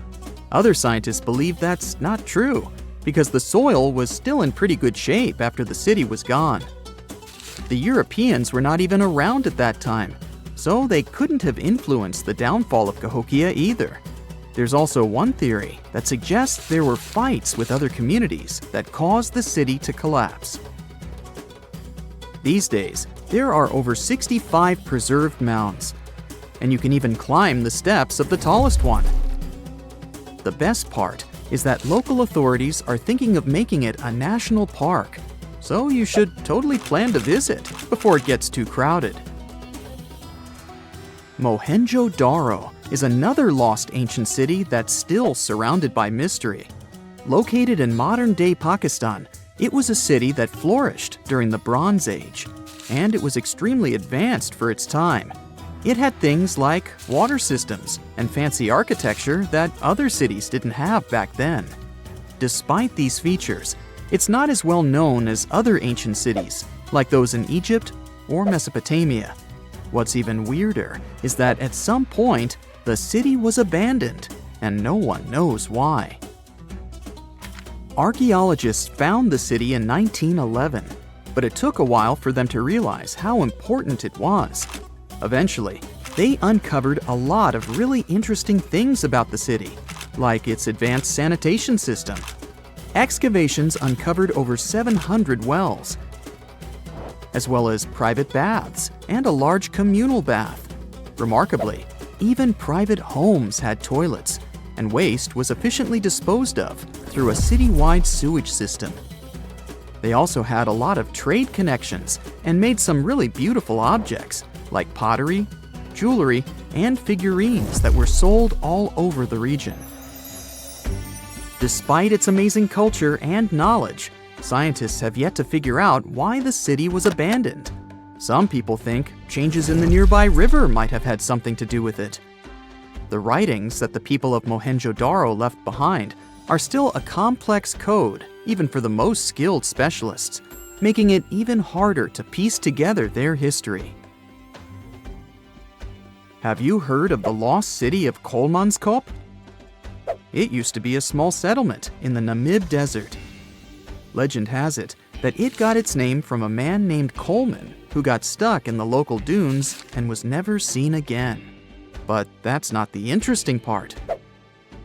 Other scientists believe that's not true because the soil was still in pretty good shape after the city was gone. The Europeans were not even around at that time, so they couldn't have influenced the downfall of Cahokia either. There's also one theory that suggests there were fights with other communities that caused the city to collapse. These days, there are over 65 preserved mounds, and you can even climb the steps of the tallest one. The best part is that local authorities are thinking of making it a national park, so you should totally plan to visit before it gets too crowded. Mohenjo-Daro is another lost ancient city that's still surrounded by mystery. Located in modern-day Pakistan, it was a city that flourished during the Bronze Age, and it was extremely advanced for its time. It had things like water systems and fancy architecture that other cities didn't have back then. Despite these features, it's not as well known as other ancient cities, like those in Egypt or Mesopotamia. What's even weirder is that at some point, the city was abandoned, and no one knows why. Archaeologists found the city in 1911, but it took a while for them to realize how important it was. Eventually, they uncovered a lot of really interesting things about the city, like its advanced sanitation system. Excavations uncovered over 700 wells, as well as private baths and a large communal bath. Remarkably, even private homes had toilets, and waste was efficiently disposed of through a citywide sewage system. They also had a lot of trade connections and made some really beautiful objects, like pottery, jewelry, and figurines that were sold all over the region. Despite its amazing culture and knowledge, scientists have yet to figure out why the city was abandoned. Some people think changes in the nearby river might have had something to do with it. The writings that the people of Mohenjo-Daro left behind are still a complex code, even for the most skilled specialists, making it even harder to piece together their history. Have you heard of the lost city of Kolmanskop? It used to be a small settlement in the Namib Desert. Legend has it that it got its name from a man named Coleman who got stuck in the local dunes and was never seen again. But that's not the interesting part.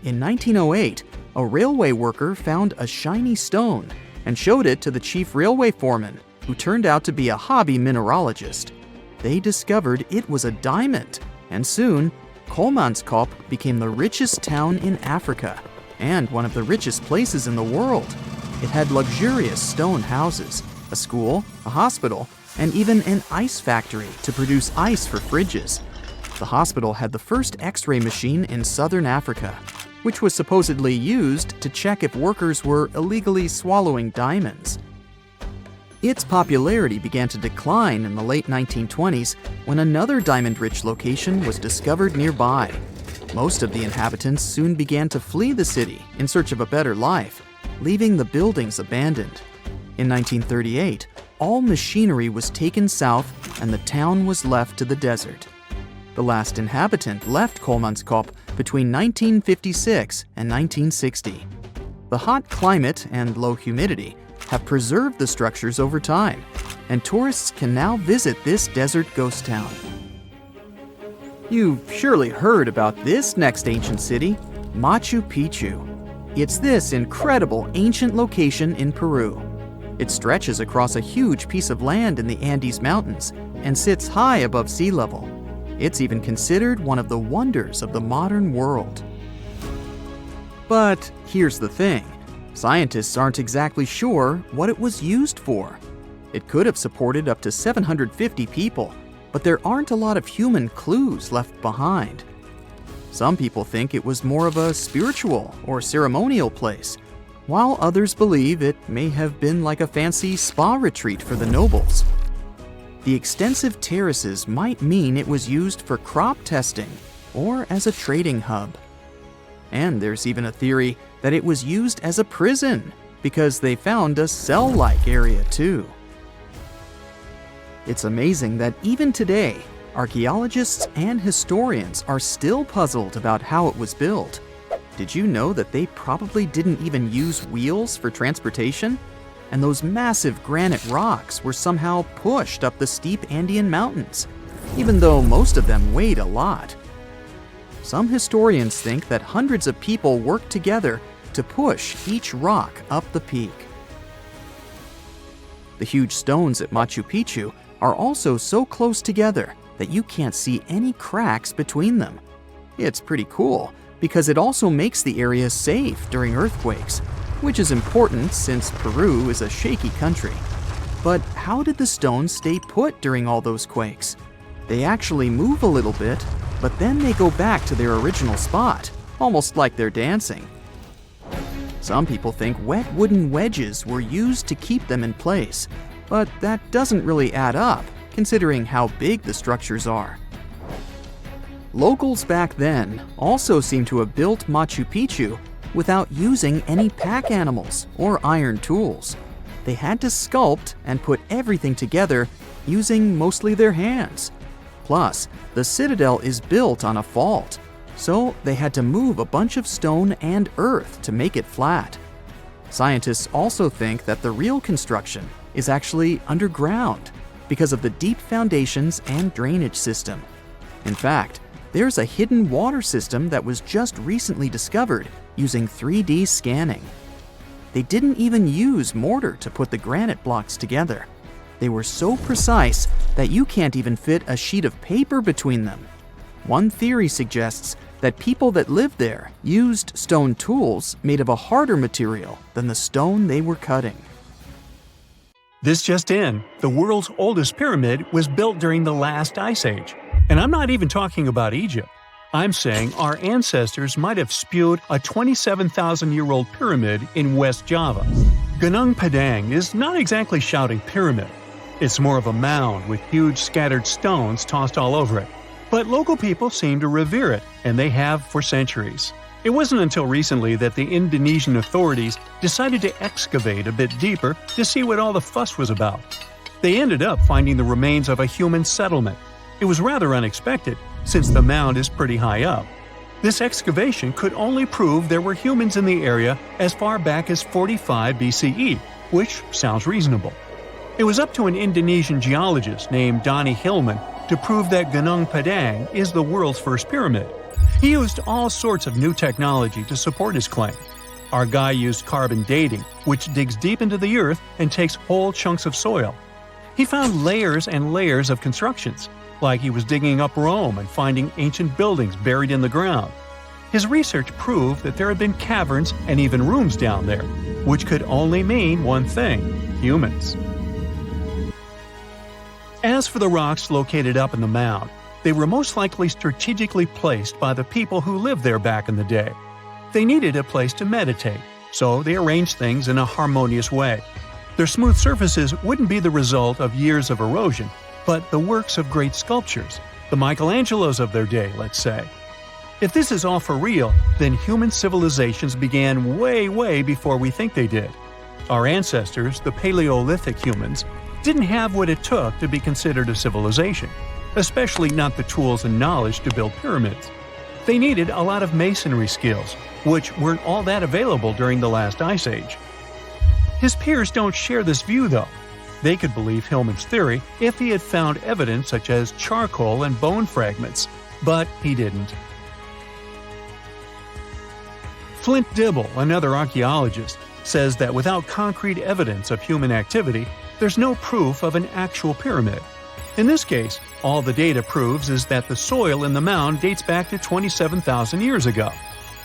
In 1908, a railway worker found a shiny stone and showed it to the chief railway foreman, who turned out to be a hobby mineralogist. They discovered it was a diamond, and soon, Kolmanskop became the richest town in Africa and one of the richest places in the world. It had luxurious stone houses, a school, a hospital, and even an ice factory to produce ice for fridges. The hospital had the first X-ray machine in southern Africa, which was supposedly used to check if workers were illegally swallowing diamonds. Its popularity began to decline in the late 1920s when another diamond-rich location was discovered nearby. Most of the inhabitants soon began to flee the city in search of a better life, leaving the buildings abandoned. In 1938, all machinery was taken south and the town was left to the desert. The last inhabitant left Kolmanskop between 1956 and 1960. The hot climate and low humidity have preserved the structures over time, and tourists can now visit this desert ghost town. You've surely heard about this next ancient city, Machu Picchu. It's this incredible ancient location in Peru. It stretches across a huge piece of land in the Andes Mountains and sits high above sea level. It's even considered one of the wonders of the modern world. But here's the thing. Scientists aren't exactly sure what it was used for. It could have supported up to 750 people, but there aren't a lot of human clues left behind. Some people think it was more of a spiritual or ceremonial place, while others believe it may have been like a fancy spa retreat for the nobles. The extensive terraces might mean it was used for crop testing or as a trading hub. And there's even a theory that it was used as a prison because they found a cell-like area too. It's amazing that even today, archaeologists and historians are still puzzled about how it was built. Did you know that they probably didn't even use wheels for transportation? And those massive granite rocks were somehow pushed up the steep Andean mountains, even though most of them weighed a lot. Some historians think that hundreds of people worked together to push each rock up the peak. The huge stones at Machu Picchu are also so close together that you can't see any cracks between them. It's pretty cool because it also makes the area safe during earthquakes, which is important since Peru is a shaky country. But how did the stones stay put during all those quakes? They actually move a little bit, but then they go back to their original spot, almost like they're dancing. Some people think wet wooden wedges were used to keep them in place, but that doesn't really add up, considering how big the structures are. Locals back then also seem to have built Machu Picchu without using any pack animals or iron tools. They had to sculpt and put everything together using mostly their hands. Plus, the citadel is built on a fault, so they had to move a bunch of stone and earth to make it flat. Scientists also think that the real construction is actually underground because of the deep foundations and drainage system. In fact, there's a hidden water system that was just recently discovered using 3D scanning. They didn't even use mortar to put the granite blocks together. They were so precise that you can't even fit a sheet of paper between them. One theory suggests that people that lived there used stone tools made of a harder material than the stone they were cutting. This just in, the world's oldest pyramid was built during the last ice age. And I'm not even talking about Egypt. I'm saying our ancestors might have spewed a 27,000-year-old pyramid in West Java. Gunung Padang is not exactly shouting pyramid. It's more of a mound with huge scattered stones tossed all over it. But local people seem to revere it, and they have for centuries. It wasn't until recently that the Indonesian authorities decided to excavate a bit deeper to see what all the fuss was about. They ended up finding the remains of a human settlement. It was rather unexpected, since the mound is pretty high up. This excavation could only prove there were humans in the area as far back as 45 BCE, which sounds reasonable. It was up to an Indonesian geologist named Donnie Hillman to prove that Gunung Padang is the world's first pyramid. He used all sorts of new technology to support his claim. Our guy used carbon dating, which digs deep into the earth and takes whole chunks of soil. He found layers and layers of constructions, like he was digging up Rome and finding ancient buildings buried in the ground. His research proved that there had been caverns and even rooms down there, which could only mean one thing: humans. As for the rocks located up in the mound, they were most likely strategically placed by the people who lived there back in the day. They needed a place to meditate, so they arranged things in a harmonious way. Their smooth surfaces wouldn't be the result of years of erosion, but the works of great sculptures, the Michelangelos of their day, let's say. If this is all for real, then human civilizations began way before we think they did. Our ancestors, the Paleolithic humans, didn't have what it took to be considered a civilization, especially not the tools and knowledge to build pyramids. They needed a lot of masonry skills, which weren't all that available during the last ice age. His peers don't share this view, though. They could believe Hillman's theory if he had found evidence such as charcoal and bone fragments, but he didn't. Flint Dibble, another archaeologist, says that without concrete evidence of human activity, there's no proof of an actual pyramid. In this case, all the data proves is that the soil in the mound dates back to 27,000 years ago.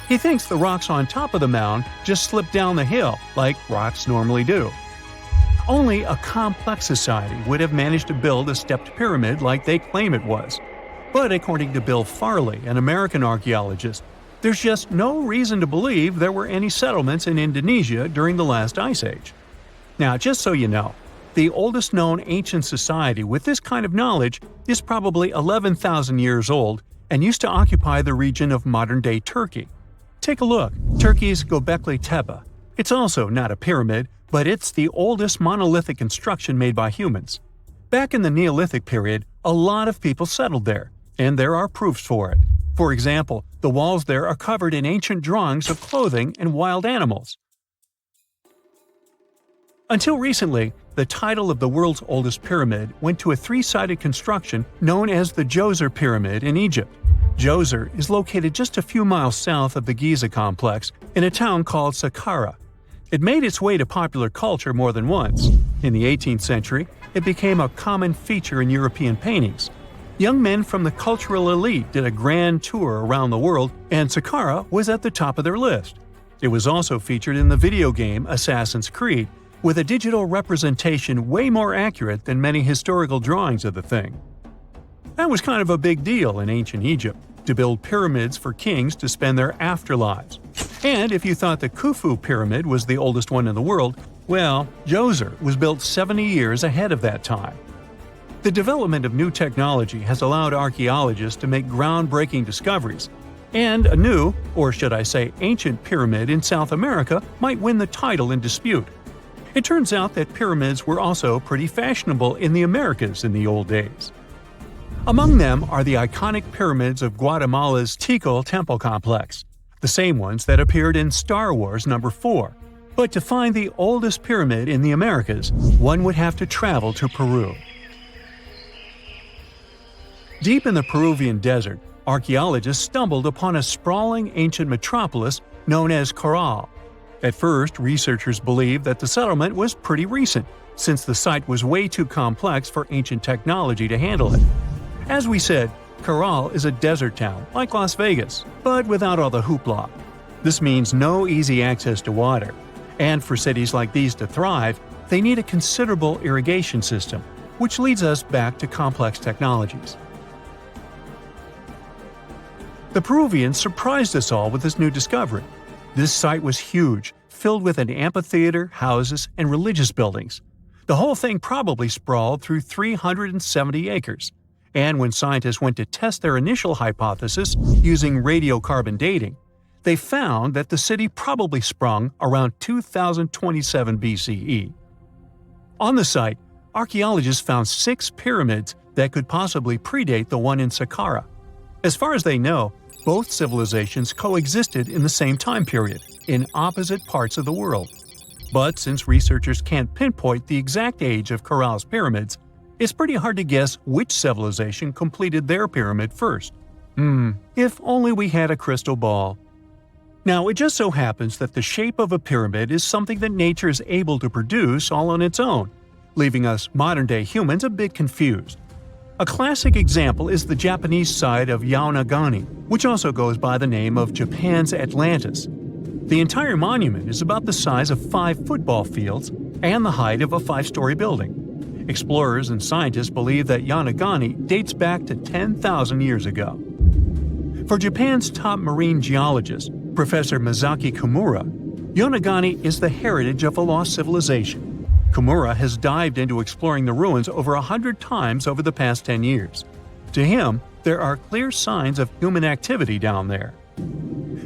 He thinks the rocks on top of the mound just slipped down the hill like rocks normally do. Only a complex society would have managed to build a stepped pyramid like they claim it was. But according to Bill Farley, an American archaeologist, there's just no reason to believe there were any settlements in Indonesia during the last ice age. Now, just so you know, the oldest known ancient society with this kind of knowledge is probably 11,000 years old and used to occupy the region of modern-day Turkey. Take a look, Turkey's Göbekli Tepe. It's also not a pyramid, but it's the oldest monolithic construction made by humans. Back in the Neolithic period, a lot of people settled there, and there are proofs for it. For example, the walls there are covered in ancient drawings of clothing and wild animals. Until recently, the title of the world's oldest pyramid went to a three-sided construction known as the Djoser Pyramid in Egypt. Djoser is located just a few miles south of the Giza complex in a town called Saqqara. It made its way to popular culture more than once. In the 18th century, it became a common feature in European paintings. Young men from the cultural elite did a grand tour around the world, and Saqqara was at the top of their list. It was also featured in the video game Assassin's Creed, with a digital representation way more accurate than many historical drawings of the thing. That was kind of a big deal in ancient Egypt, to build pyramids for kings to spend their afterlives. And if you thought the Khufu pyramid was the oldest one in the world, well, Djoser was built 70 years ahead of that time. The development of new technology has allowed archaeologists to make groundbreaking discoveries, and a new, or should I say ancient pyramid in South America might win the title in dispute. It turns out that pyramids were also pretty fashionable in the Americas in the old days. Among them are the iconic pyramids of Guatemala's Tikal temple complex, the same ones that appeared in Star Wars No. 4. But to find the oldest pyramid in the Americas, one would have to travel to Peru. Deep in the Peruvian desert, archaeologists stumbled upon a sprawling ancient metropolis known as Caral. At first, researchers believed that the settlement was pretty recent, since the site was way too complex for ancient technology to handle it. As we said, Caral is a desert town, like Las Vegas, but without all the hoopla. This means no easy access to water. And for cities like these to thrive, they need a considerable irrigation system, which leads us back to complex technologies. The Peruvians surprised us all with this new discovery. This site was huge, filled with an amphitheater, houses, and religious buildings. The whole thing probably sprawled through 370 acres. And when scientists went to test their initial hypothesis using radiocarbon dating, they found that the city probably sprung around 2027 BCE. On the site, archaeologists found 6 pyramids that could possibly predate the one in Saqqara. As far as they know, both civilizations coexisted in the same time period, in opposite parts of the world. But since researchers can't pinpoint the exact age of Caral's pyramids, it's pretty hard to guess which civilization completed their pyramid first. If only we had a crystal ball. Now, it just so happens that the shape of a pyramid is something that nature is able to produce all on its own, leaving us modern-day humans a bit confused. A classic example is the Japanese side of Yaonagani, which also goes by the name of Japan's Atlantis. The entire monument is about the size of 5 football fields and the height of a 5-story building. Explorers and scientists believe that Yaonagani dates back to 10,000 years ago. For Japan's top marine geologist, Professor Masaki Kimura, Yaonagani is the heritage of a lost civilization. Kimura has dived into exploring the ruins over 100 times over the past 10 years. To him, there are clear signs of human activity down there.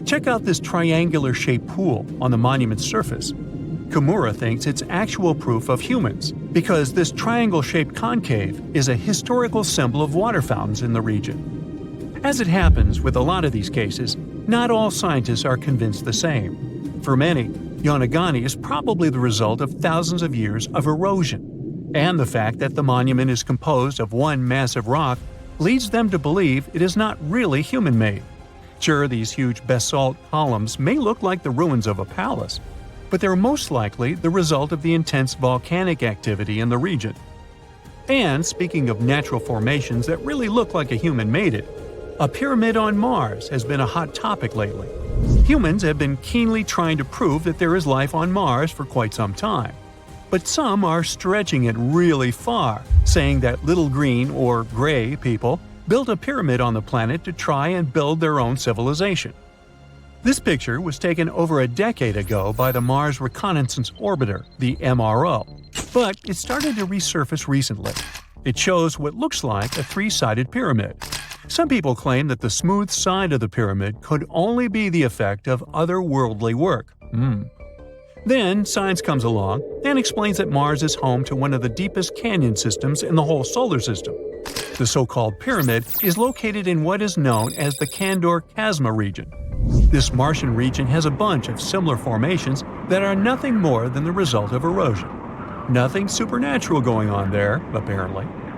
Check out this triangular-shaped pool on the monument's surface. Kimura thinks it's actual proof of humans, because this triangle-shaped concave is a historical symbol of water fountains in the region. As it happens with a lot of these cases, not all scientists are convinced the same. For many, Yonaguni is probably the result of thousands of years of erosion, and the fact that the monument is composed of one massive rock leads them to believe it is not really human-made. Sure, these huge basalt columns may look like the ruins of a palace, but they're most likely the result of the intense volcanic activity in the region. And speaking of natural formations that really look like a human made it, a pyramid on Mars has been a hot topic lately. Humans have been keenly trying to prove that there is life on Mars for quite some time. But some are stretching it really far, saying that little green or gray people built a pyramid on the planet to try and build their own civilization. This picture was taken over a decade ago by the Mars Reconnaissance Orbiter, the MRO, but it started to resurface recently. It shows what looks like a three-sided pyramid. Some people claim that the smooth side of the pyramid could only be the effect of otherworldly work. Then science comes along and explains that Mars is home to one of the deepest canyon systems in the whole solar system. The so-called pyramid is located in what is known as the Kandor-Chasma region. This Martian region has a bunch of similar formations that are nothing more than the result of erosion. Nothing supernatural going on there, apparently.